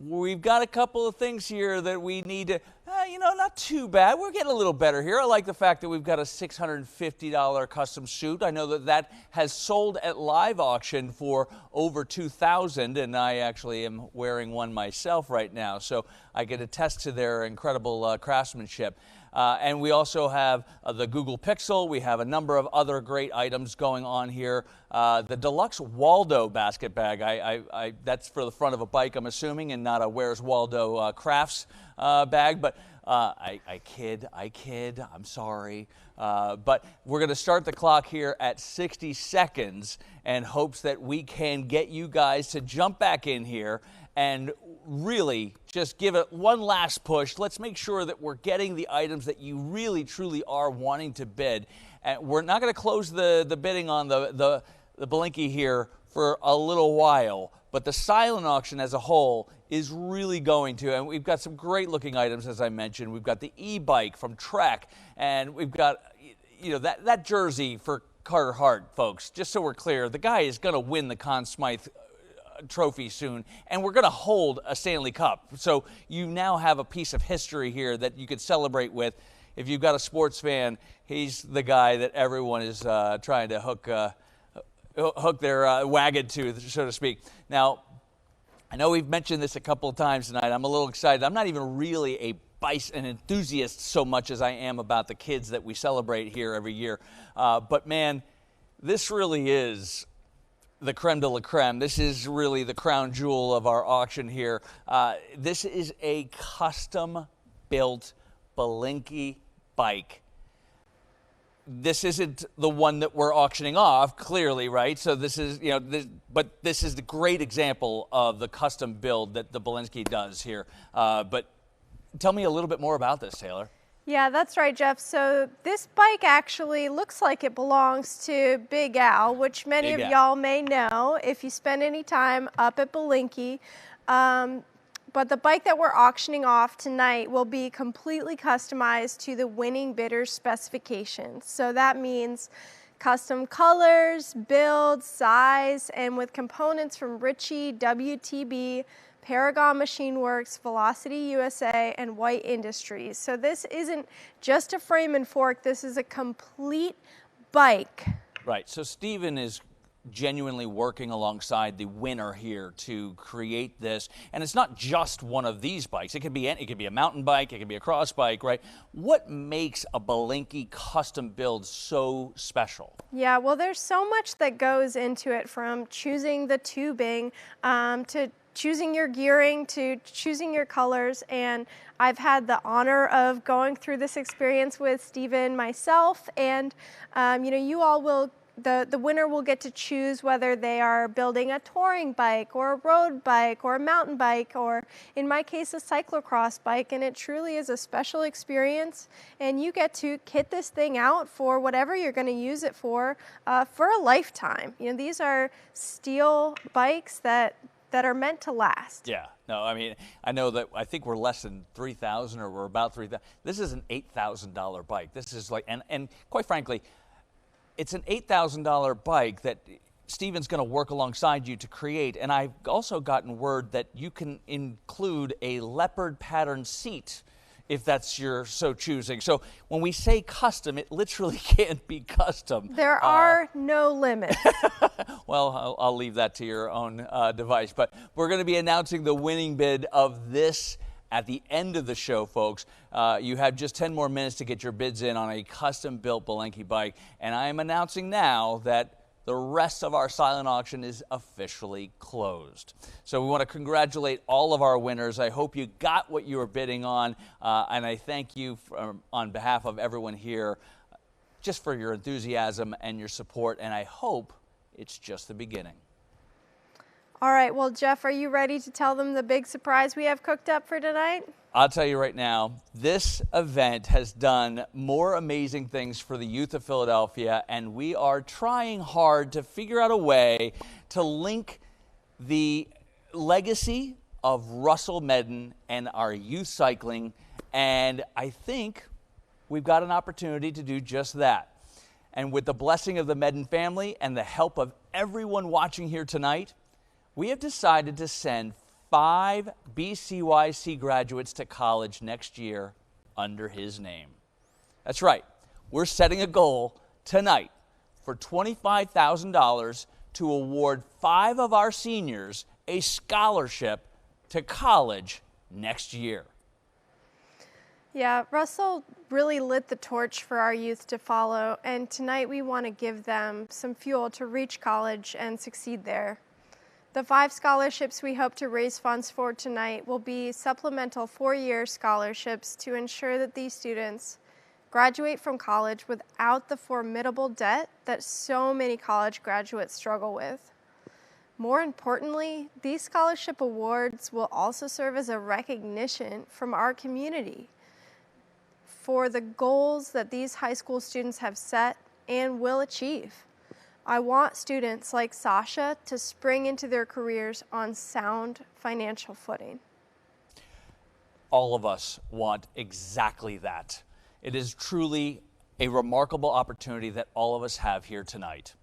we've got a couple of things here that we need to, not too bad. We're getting a little better here. I like the fact that we've got a $650 custom suit. I know that has sold at live auction for over $2,000, and I actually am wearing one myself right now, so I can attest to their incredible craftsmanship. And we also have the Google Pixel. We have a number of other great items going on here. The Deluxe Waldo basket bag. That's for the front of a bike, I'm assuming, and not a Where's Waldo Crafts bag. But I kid. I'm sorry. But we're going to start the clock here at 60 seconds in hopes that we can get you guys to jump back in here and really just give it one last push. Let's make sure that we're getting the items that you really, truly are wanting to bid. And we're not going to close the bidding on the Belinky here for a little while, but the silent auction as a whole is really going to, and we've got some great looking items, as I mentioned. We've got the e-bike from Trek, and we've got, you know, that jersey for Carter Hart, folks. Just so we're clear, the guy is going to win the Conn Smythe trophy soon, and we're going to hold a Stanley Cup. So you now have a piece of history here that you could celebrate with. If you've got a sports fan, he's the guy that everyone is trying to hook their wagon to, so to speak. Now, I know we've mentioned this a couple of times tonight. I'm a little excited. I'm not even really an enthusiast so much as I am about the kids that we celebrate here every year. But man, this really is the creme de la creme. This is really the crown jewel of our auction here. This is a custom-built Belinky bike. This isn't the one that we're auctioning off, clearly, right? So this is, you know, but this is the great example of the custom build that the Belinky does here. But tell me a little bit more about this, Taylor. Yeah, that's right, Jeff. So this bike actually looks like it belongs to Big Al, which many of y'all may know if you spend any time up at Belinky. But the bike that we're auctioning off tonight will be completely customized to the winning bidder's specifications. So that means custom colors, build, size, and with components from Ritchie, WTB, Paragon Machine Works, Velocity USA, and White Industries. So this isn't just a frame and fork, this is a complete bike. Right, so Stephen is genuinely working alongside the winner here to create this, and it's not just one of these bikes. It could be a mountain bike, it could be a cross bike, right? What makes a Belinky custom build so special? Yeah, well, there's so much that goes into it, from choosing the tubing to choosing your gearing to choosing your colors, and I've had the honor of going through this experience with Stephen, myself, and you know, you all will. The winner will get to choose whether they are building a touring bike or a road bike or a mountain bike, or in my case, a cyclocross bike, and it truly is a special experience, and you get to kit this thing out for whatever you're going to use it for a lifetime. You know, these are steel bikes that are meant to last. Yeah, no, I mean, I know that I think we're less than 3,000, or we're about 3,000. This is an $8,000 bike. This is like, and quite frankly, it's an $8,000 bike that Stephen's going to work alongside you to create. And I've also gotten word that you can include a leopard pattern seat if that's your so choosing. So when we say custom, it literally can't be custom. There are no limits. Well, I'll leave that to your own device. But we're going to be announcing the winning bid of this at the end of the show, folks. You have just 10 more minutes to get your bids in on a custom-built Belinky bike. And I am announcing now that the rest of our silent auction is officially closed. So we want to congratulate all of our winners. I hope you got what you were bidding on. And I thank you on behalf of everyone here just for your enthusiasm and your support. And I hope it's just the beginning. All right, well, Jeff, are you ready to tell them the big surprise we have cooked up for tonight? I'll tell you right now, this event has done more amazing things for the youth of Philadelphia, and we are trying hard to figure out a way to link the legacy of Russell Meddin and our youth cycling, and I think we've got an opportunity to do just that. And with the blessing of the Meddin family and the help of everyone watching here tonight, we have decided to send 5 BCYC graduates to college next year under his name. That's right. We're setting a goal tonight for $25,000 to award 5 of our seniors a scholarship to college next year. Yeah, Russell really lit the torch for our youth to follow, and tonight we want to give them some fuel to reach college and succeed there. The 5 scholarships we hope to raise funds for tonight will be supplemental 4-year scholarships to ensure that these students graduate from college without the formidable debt that so many college graduates struggle with. More importantly, these scholarship awards will also serve as a recognition from our community for the goals that these high school students have set and will achieve. I want students like Sasha to spring into their careers on sound financial footing. All of us want exactly that. It is truly a remarkable opportunity that all of us have here tonight.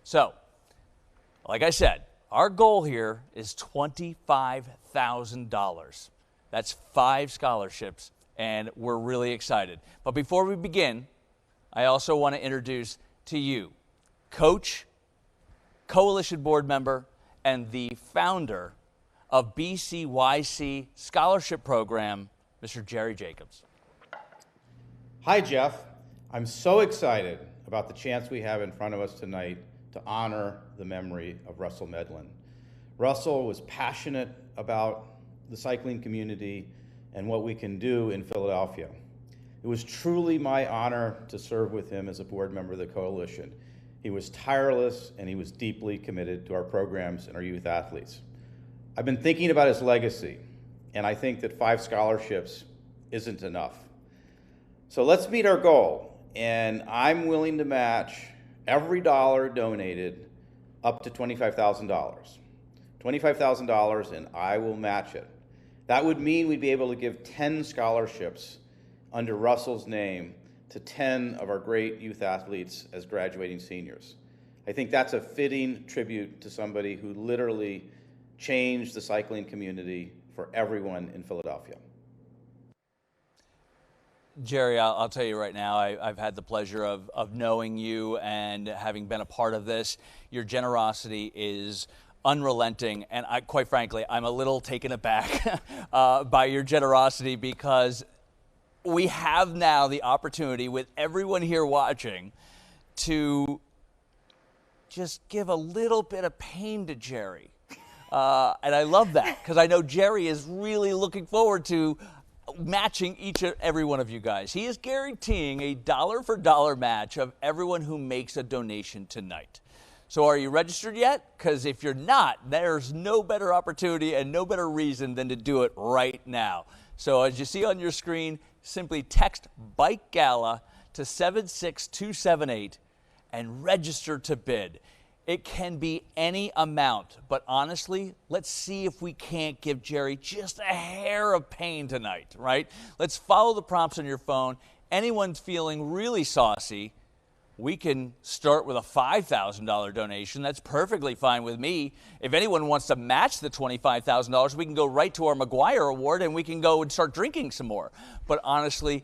So, like I said, our goal here is $25,000. That's 5 scholarships, and we're really excited. But before we begin, I also want to introduce to you Coach, Coalition Board member, and the founder of BCYC Scholarship Program, Mr. Jerry Jacobs. Hi, Jeff. I'm so excited about the chance we have in front of us tonight to honor the memory of Russell Meddin. Russell was passionate about the cycling community and what we can do in Philadelphia. It was truly my honor to serve with him as a board member of the coalition. He was tireless and he was deeply committed to our programs and our youth athletes. I've been thinking about his legacy, and I think that 5 scholarships isn't enough. So let's meet our goal, and I'm willing to match every dollar donated up to $25,000. $25,000, and I will match it. That would mean we'd be able to give 10 scholarships under Russell's name to 10 of our great youth athletes as graduating seniors. I think that's a fitting tribute to somebody who literally changed the cycling community for everyone in Philadelphia. Jerry, I'll tell you right now, I've had the pleasure of knowing you and having been a part of this. Your generosity is unrelenting, and quite frankly, I'm a little taken aback by your generosity, because we have now the opportunity with everyone here watching to just give a little bit of pain to Jerry. And I love that, because I know Jerry is really looking forward to matching each and every one of you guys. He is guaranteeing a dollar-for-dollar match of everyone who makes a donation tonight. So are you registered yet? Because if you're not, there's no better opportunity and no better reason than to do it right now. So as you see on your screen, simply text Bike Gala to 76278 and register to bid. It can be any amount, but honestly, let's see if we can't give Jerry just a hair of pain tonight, right? Let's follow the prompts on your phone. Anyone's feeling really saucy, we can start with a $5,000 donation. That's perfectly fine with me. If anyone wants to match the $25,000, we can go right to our Maguire award and we can go and start drinking some more. But honestly,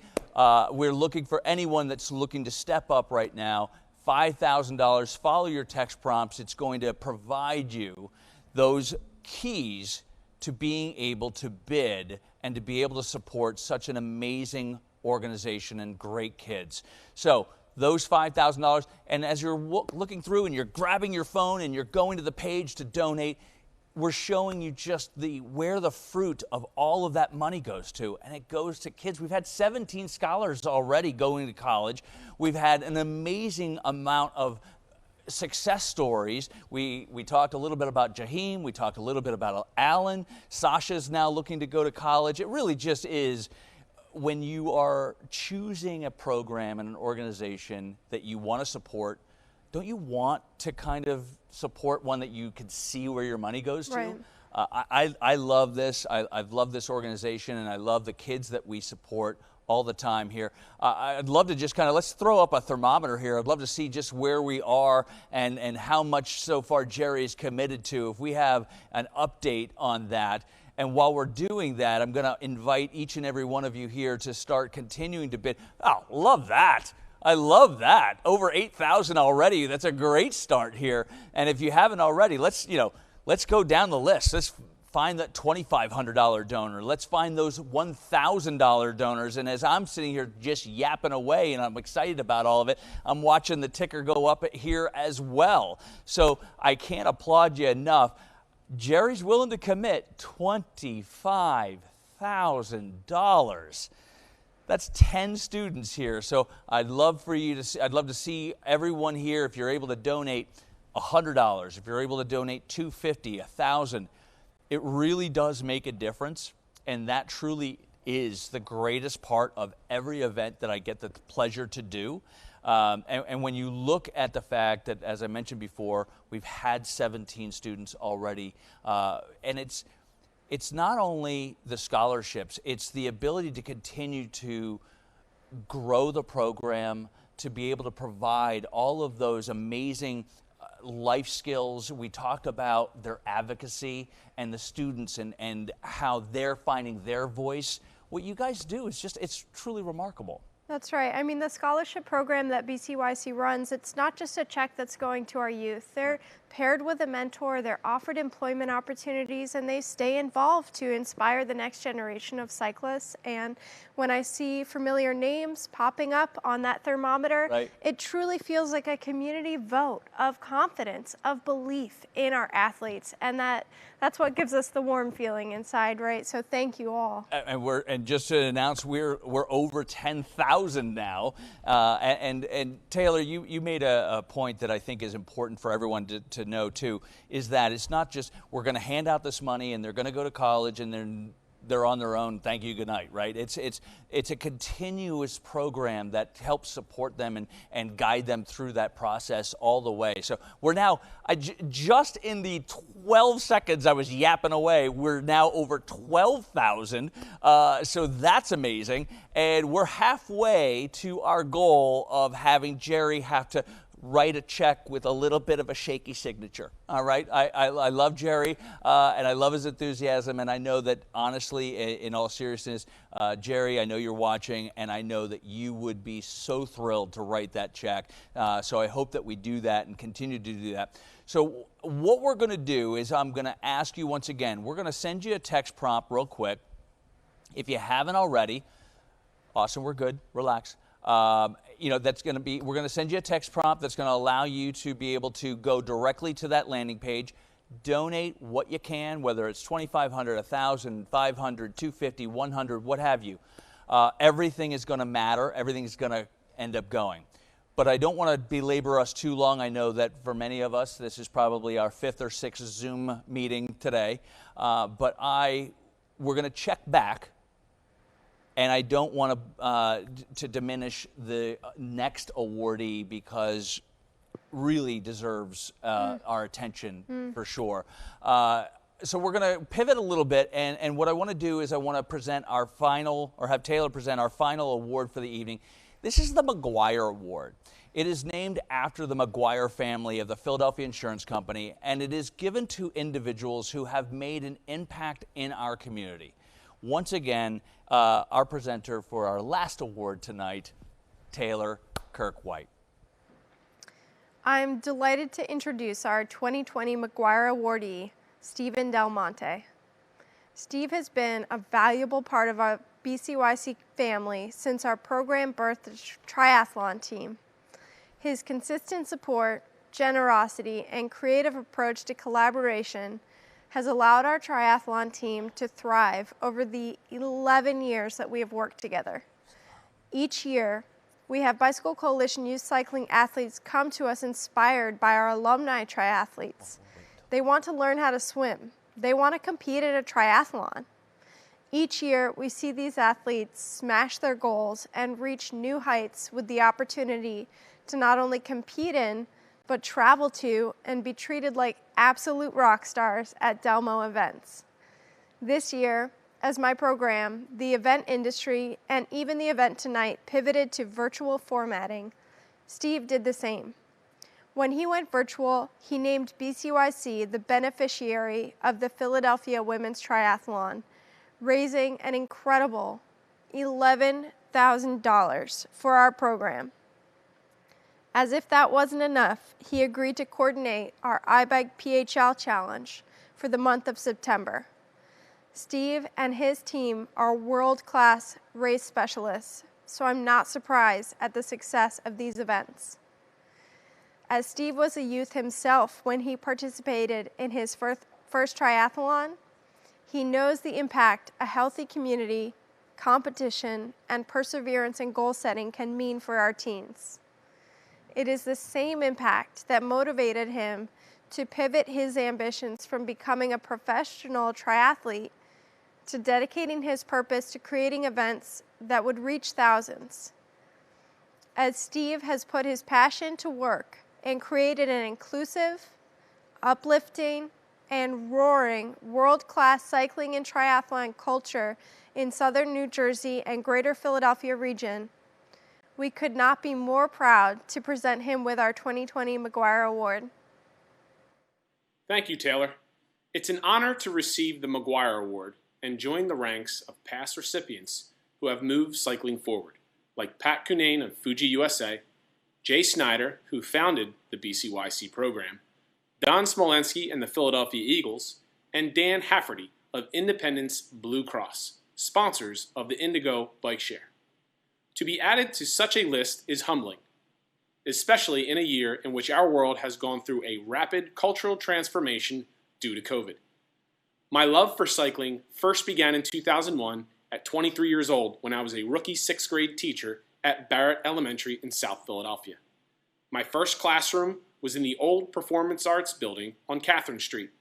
we're looking for anyone that's looking to step up right now. $5,000, follow your text prompts. It's going to provide you those keys to being able to bid and to be able to support such an amazing organization and great kids. So those $5,000, and as you're looking through and you're grabbing your phone and you're going to the page to donate, we're showing you just where the fruit of all of that money goes to, and it goes to kids. We've had 17 scholars already going to college. We've had an amazing amount of success stories. We talked a little bit about Jaheim. We talked a little bit about Alan. Sasha's now looking to go to college. It really just is, when you are choosing a program and an organization that you want to support, don't you want to kind of support one that you can see where your money goes to? Right. I love this. I've loved this organization, and I love the kids that we support all the time here. I'd love to just let's throw up a thermometer here. I'd love to see just where we are and how much so far Jerry's committed to, if we have an update on that. And while we're doing that, I'm going to invite each and every one of you here to start continuing to bid. Oh, love that. I love that. Over 8,000 already. That's a great start here. And if you haven't already, let's go down the list. Let's find that $2,500 donor. Let's find those $1,000 donors. And as I'm sitting here just yapping away, and I'm excited about all of it, I'm watching the ticker go up here as well. So I can't applaud you enough. Jerry's willing to commit $25,000. That's 10 students here. So I'd love for you to see, I'd love to see everyone here. If you're able to donate $100, if you're able to donate $250, $1,000, it really does make a difference. And that truly is the greatest part of every event that I get the pleasure to do. And when you look at the fact that, as I mentioned before, we've had 17 students already, and it's not only the scholarships, it's the ability to continue to grow the program, to be able to provide all of those amazing life skills. We talked about their advocacy and the students and how they're finding their voice. What you guys do is it's truly remarkable. That's right. I mean, the scholarship program that BCYC runs, it's not just a check that's going to our youth. They're paired with a mentor, they're offered employment opportunities, and they stay involved to inspire the next generation of cyclists. And when I see familiar names popping up on that thermometer, right, it truly feels like a community vote of confidence, of belief in our athletes. And that's what gives us the warm feeling inside, right? So thank you all. And just to announce, we're over 10,000 now. And Taylor, you made a point that I think is important for everyone to know too, is that it's not just we're going to hand out this money and they're going to go to college and they're on their own, thank you, good night, right? It's a continuous program that helps support them and guide them through that process all the way. So we're now, just in the 12 seconds I was yapping away, we're now over 12,000. So that's amazing. And we're halfway to our goal of having Jerry have to write a check with a little bit of a shaky signature. All right, I love Jerry and I love his enthusiasm, and I know that honestly, in all seriousness, Jerry, I know you're watching, and I know that you would be so thrilled to write that check. So I hope that we do that and continue to do that. So what we're going to do is I'm going to ask you once again, we're going to send you a text prompt real quick. If you haven't already, awesome, we're good, relax. That's going to be, we're going to send you a text prompt that's going to allow you to be able to go directly to that landing page, donate what you can, whether it's $2,500, $1,000, $500, $250, $100, what have you. Everything is going to matter. Everything is going to end up going. But I don't want to belabor us too long. I know that for many of us, this is probably our 5th or 6th Zoom meeting today. But we're going to check back. And I don't want to diminish the next awardee because really deserves our attention for sure. So we're going to pivot a little bit, and what I want to do is I want to present our final, or have Taylor present our final award for the evening. This is the Maguire Award. It is named after the Maguire family of the Philadelphia Insurance Company, and it is given to individuals who have made an impact in our community. Once again, our presenter for our last award tonight, Taylor Kirk-White. I'm delighted to introduce our 2020 Maguire awardee, Stephen Del Monte. Steve has been a valuable part of our BCYC family since our program birthed the triathlon team. His consistent support, generosity, and creative approach to collaboration has allowed our triathlon team to thrive over the 11 years that we have worked together. Each year, we have Bicycle Coalition Youth Cycling athletes come to us inspired by our alumni triathletes. They want to learn how to swim. They want to compete at a triathlon. Each year, we see these athletes smash their goals and reach new heights with the opportunity to not only compete in, but travel to and be treated like absolute rock stars at DelMo events. This year, as my program, the event industry, and even the event tonight pivoted to virtual formatting, Steve did the same. When he went virtual, he named BCYC the beneficiary of the Philadelphia Women's Triathlon, raising an incredible $11,000 for our program. As if that wasn't enough, he agreed to coordinate our iBike PHL challenge for the month of September. Steve and his team are world-class race specialists, so I'm not surprised at the success of these events. As Steve was a youth himself when he participated in his first triathlon, he knows the impact a healthy community, competition, and perseverance in goal setting can mean for our teens. It is the same impact that motivated him to pivot his ambitions from becoming a professional triathlete to dedicating his purpose to creating events that would reach thousands. As Steve has put his passion to work and created an inclusive, uplifting, and roaring world-class cycling and triathlon culture in southern New Jersey and greater Philadelphia region, we could not be more proud to present him with our 2020 Maguire Award. Thank you, Taylor. It's an honor to receive the Maguire Award and join the ranks of past recipients who have moved cycling forward, like Pat Cunane of Fuji USA, Jay Snyder, who founded the BCYC program, Don Smolensky and the Philadelphia Eagles, and Dan Hafferty of Independence Blue Cross, sponsors of the Indigo Bike Share. To be added to such a list is humbling, especially in a year in which our world has gone through a rapid cultural transformation due to COVID. My love for cycling first began in 2001 at 23 years old when I was a rookie 6th grade teacher at Barrett Elementary in South Philadelphia. My first classroom was in the old Performance Arts building on Catherine Street.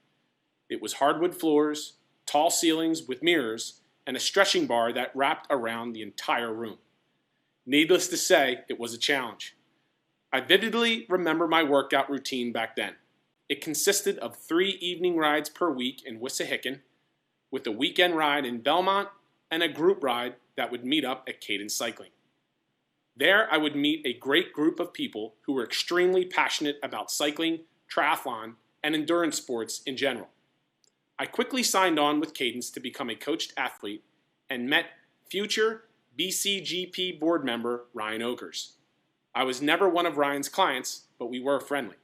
It was hardwood floors, tall ceilings with mirrors, and a stretching bar that wrapped around the entire room. Needless to say, it was a challenge. I vividly remember my workout routine back then. It consisted of 3 evening rides per week in Wissahickon, with a weekend ride in Belmont and a group ride that would meet up at Cadence Cycling. There I would meet a great group of people who were extremely passionate about cycling, triathlon, and endurance sports in general. I quickly signed on with Cadence to become a coached athlete and met future BCGP board member Ryan Oakers. I was never one of Ryan's clients, but we were friendly.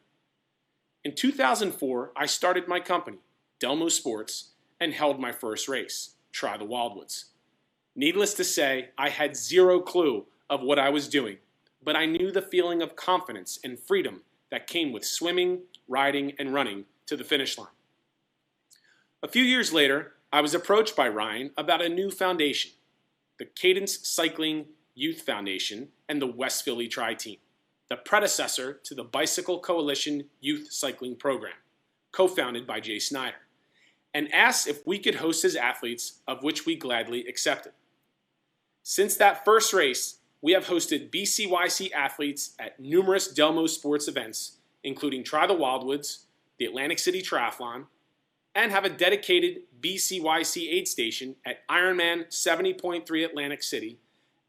In 2004, I started my company, DelMoSports, and held my first race, Try the Wildwoods. Needless to say, I had zero clue of what I was doing, but I knew the feeling of confidence and freedom that came with swimming, riding, and running to the finish line. A few years later, I was approached by Ryan about a new foundation, the Cadence Cycling Youth Foundation and the West Philly Tri-Team, the predecessor to the Bicycle Coalition Youth Cycling Program, co-founded by Jay Snyder, and asked if we could host his athletes, of which we gladly accepted. Since that first race, we have hosted BCYC athletes at numerous DelMoSports events, including Try the Wildwoods, the Atlantic City Triathlon, and have a dedicated BCYC aid station at Ironman 70.3 Atlantic City,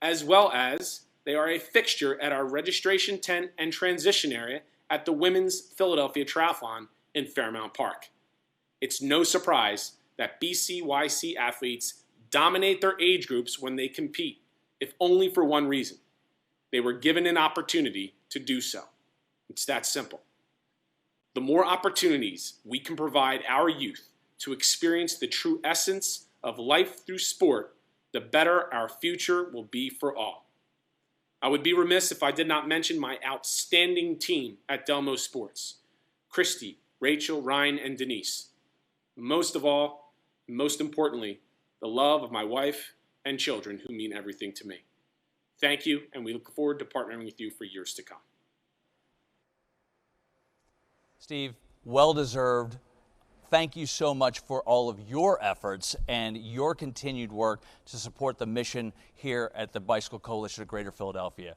as well as they are a fixture at our registration tent and transition area at the Women's Philadelphia Triathlon in Fairmount Park. It's no surprise that BCYC athletes dominate their age groups when they compete, if only for one reason. They were given an opportunity to do so. It's that simple. The more opportunities we can provide our youth to experience the true essence of life through sport, the better our future will be for all. I would be remiss if I did not mention my outstanding team at DelMoSports: Christy, Rachel, Ryan, and Denise. Most of all, most importantly, the love of my wife and children who mean everything to me. Thank you, and we look forward to partnering with you for years to come. Steve, well-deserved. Thank you so much for all of your efforts and your continued work to support the mission here at the Bicycle Coalition of Greater Philadelphia.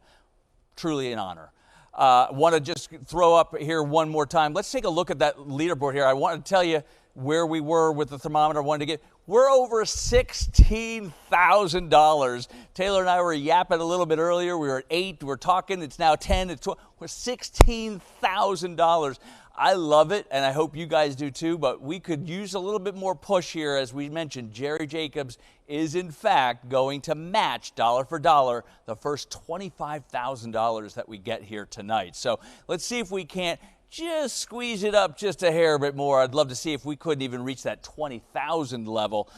Truly an honor. Want to just throw up here one more time. Let's take a look at that leaderboard here. I want to tell you where we were with the thermometer. I wanted to get, we're over $16,000. Taylor and I were yapping a little bit earlier. We were at 8. We're talking. It's now 10. It's 12. We're $16,000. I love it, and I hope you guys do too, but we could use a little bit more push here. As we mentioned, Jerry Jacobs is in fact going to match dollar for dollar the first $25,000 that we get here tonight. So let's see if we can't just squeeze it up just a hair bit more. I'd love to see if we couldn't even reach that 20,000 level.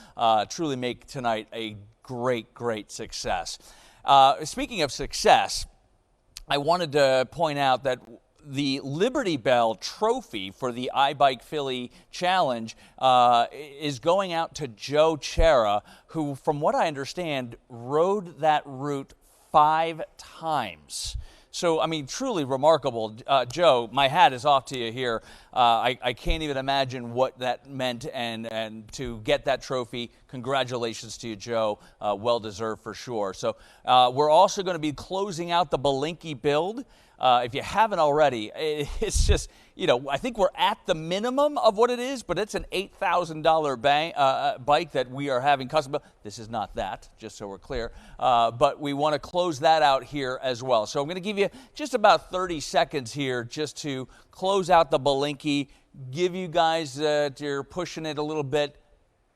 Truly make tonight a great, great success. Speaking of success, I wanted to point out that the Liberty Bell Trophy for the iBike Philly Challenge is going out to Joe Chera, who, from what I understand, rode that route 5 times. So, I mean, truly remarkable. Joe, my hat is off to you here. I can't even imagine what that meant, and to get that trophy, congratulations to you, Joe. Well-deserved for sure. So we're also going to be closing out the Belinkie build. If you haven't already, it's just, you know, I think we're at the minimum of what it is, but it's an $8,000 bike that we are having custom built. This is not that, just so we're clear, but we want to close that out here as well. So I'm going to give you just about 30 seconds here just to close out the Belinkie, give you guys, you're pushing it a little bit.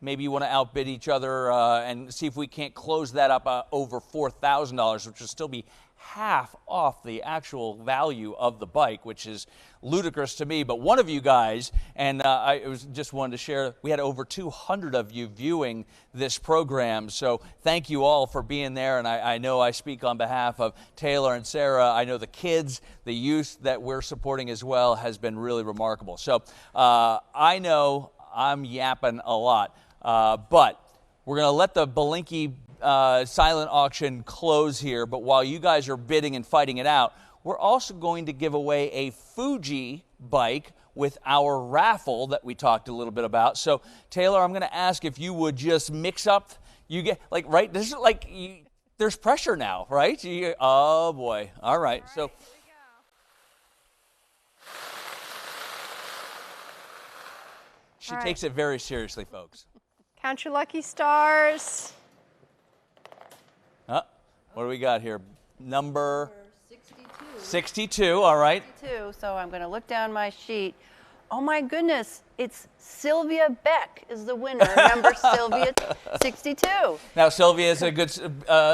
Maybe you want to outbid each other and see if we can't close that up over $4,000, which will still be half off the actual value of the bike, which is ludicrous to me. But one of you guys, and I just wanted to share, we had over 200 of you viewing this program, so thank you all for being there. And I know I speak on behalf of Taylor and Sarah. I know the kids, the youth that we're supporting as well has been really remarkable. So I know I'm yapping a lot, but we're going to let the Belinkie silent auction close here, but while you guys are bidding and fighting it out, we're also going to give away a Fuji bike with our raffle that we talked a little bit about. So Taylor, I'm going to ask if you would just mix up, you get, like, right, this is like, there's pressure now, right? Oh boy, all right. So she takes it very seriously, folks. Count your lucky stars. What do we got here? Number 62, all right. 62, so I'm going to look down my sheet. Oh my goodness, it's Sylvia Beck is the winner, number Sylvia 62. Now, Sylvia is a good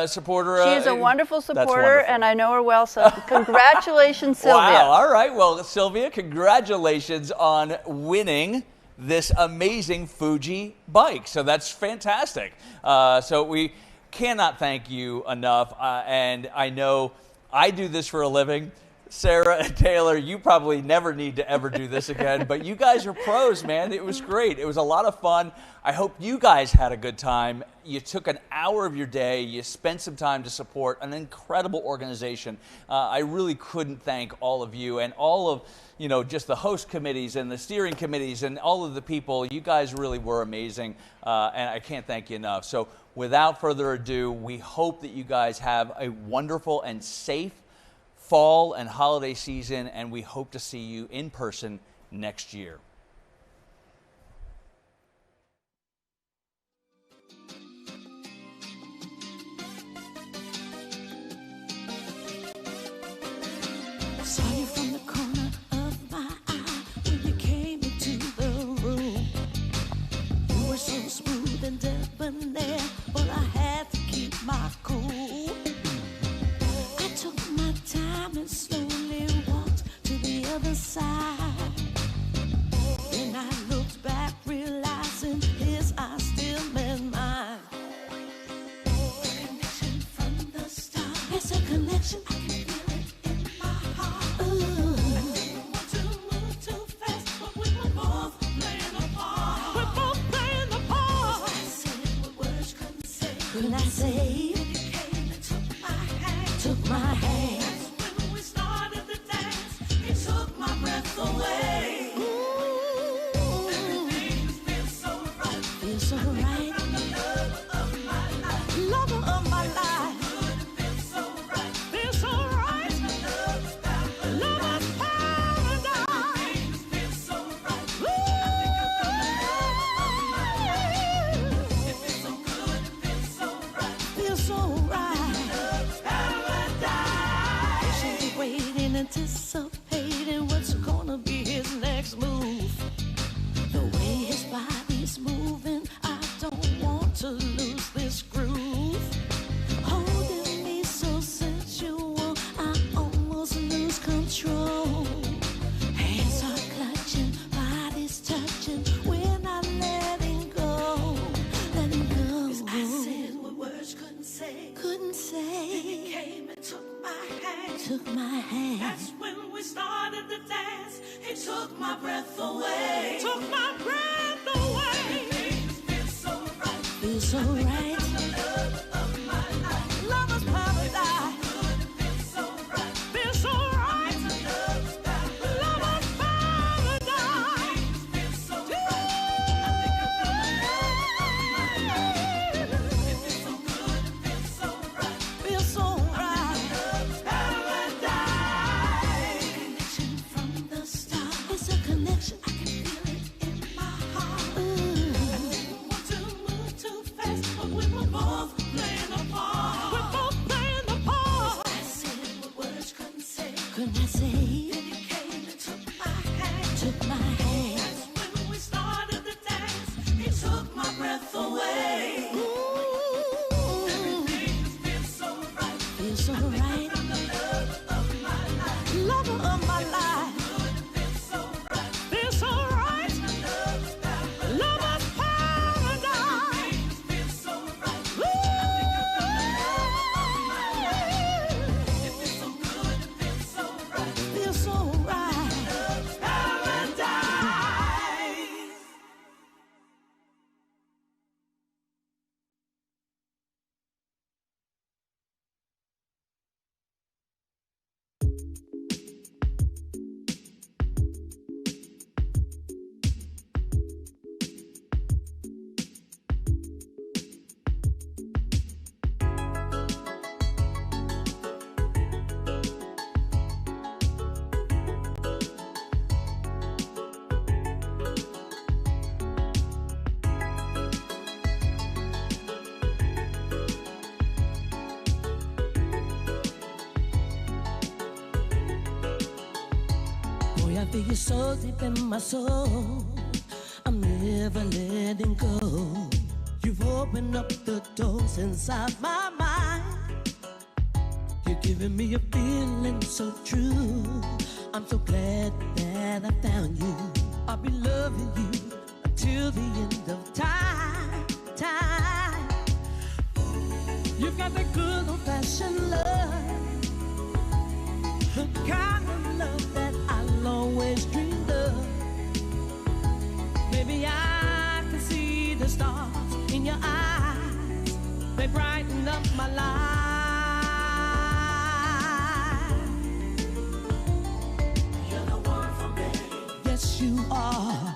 supporter. She is a wonderful supporter, and I know her well, so congratulations, Sylvia. Wow, all right. Well, Sylvia, congratulations on winning this amazing Fuji bike. So that's fantastic. So we cannot thank you enough, and I know I do this for a living. Sarah and Taylor, you probably never need to ever do this again, but you guys are pros, man. It was great. It was a lot of fun. I hope you guys had a good time. You took an hour of your day. You spent some time to support an incredible organization. I really couldn't thank all of you and all of, you know, just the host committees and the steering committees and all of the people. You guys really were amazing, and I can't thank you enough. So without further ado, we hope that you guys have a wonderful and safe fall and holiday season, and we hope to see you in person next year. Saw you from the corner of my eye when you came into the room. You were so smooth and debonair, but I had to keep my cool. I took my time and slowly walked to the other side. feels so right. Lover's paradise. Feels so right. Feels so right. Lover's paradise. Feels so right. It feels so good. It feels so right. Feels so right. Paradise. Connection from the start. It's a connection. I can feel it in my heart. I didn't want to move too fast, but we were both playing a part. We're both playing a part. I said what words couldn't say. Couldn't I say? Then you came and took my hand. Took my hand. That's when we started the dance. It took my breath away. Everything feels so right. Feels so right. Lover of my life. Feels so right. Feels so right. Lover's paradise. Feels so right. It feels so good. It feels so right. Feels so right. Paradise. Boy, I feel you so deep in my soul. I'm never letting go. You've opened up the doors inside my mind. You're giving me a feeling so true. I'm so glad that I found you. I'll be loving you until the end of time. You've got that good old-fashioned love, the kind of love that I'll always dreamed of. Maybe I can see the stars in your eyes. They brighten up my life. You're the one for me. Yes, you are.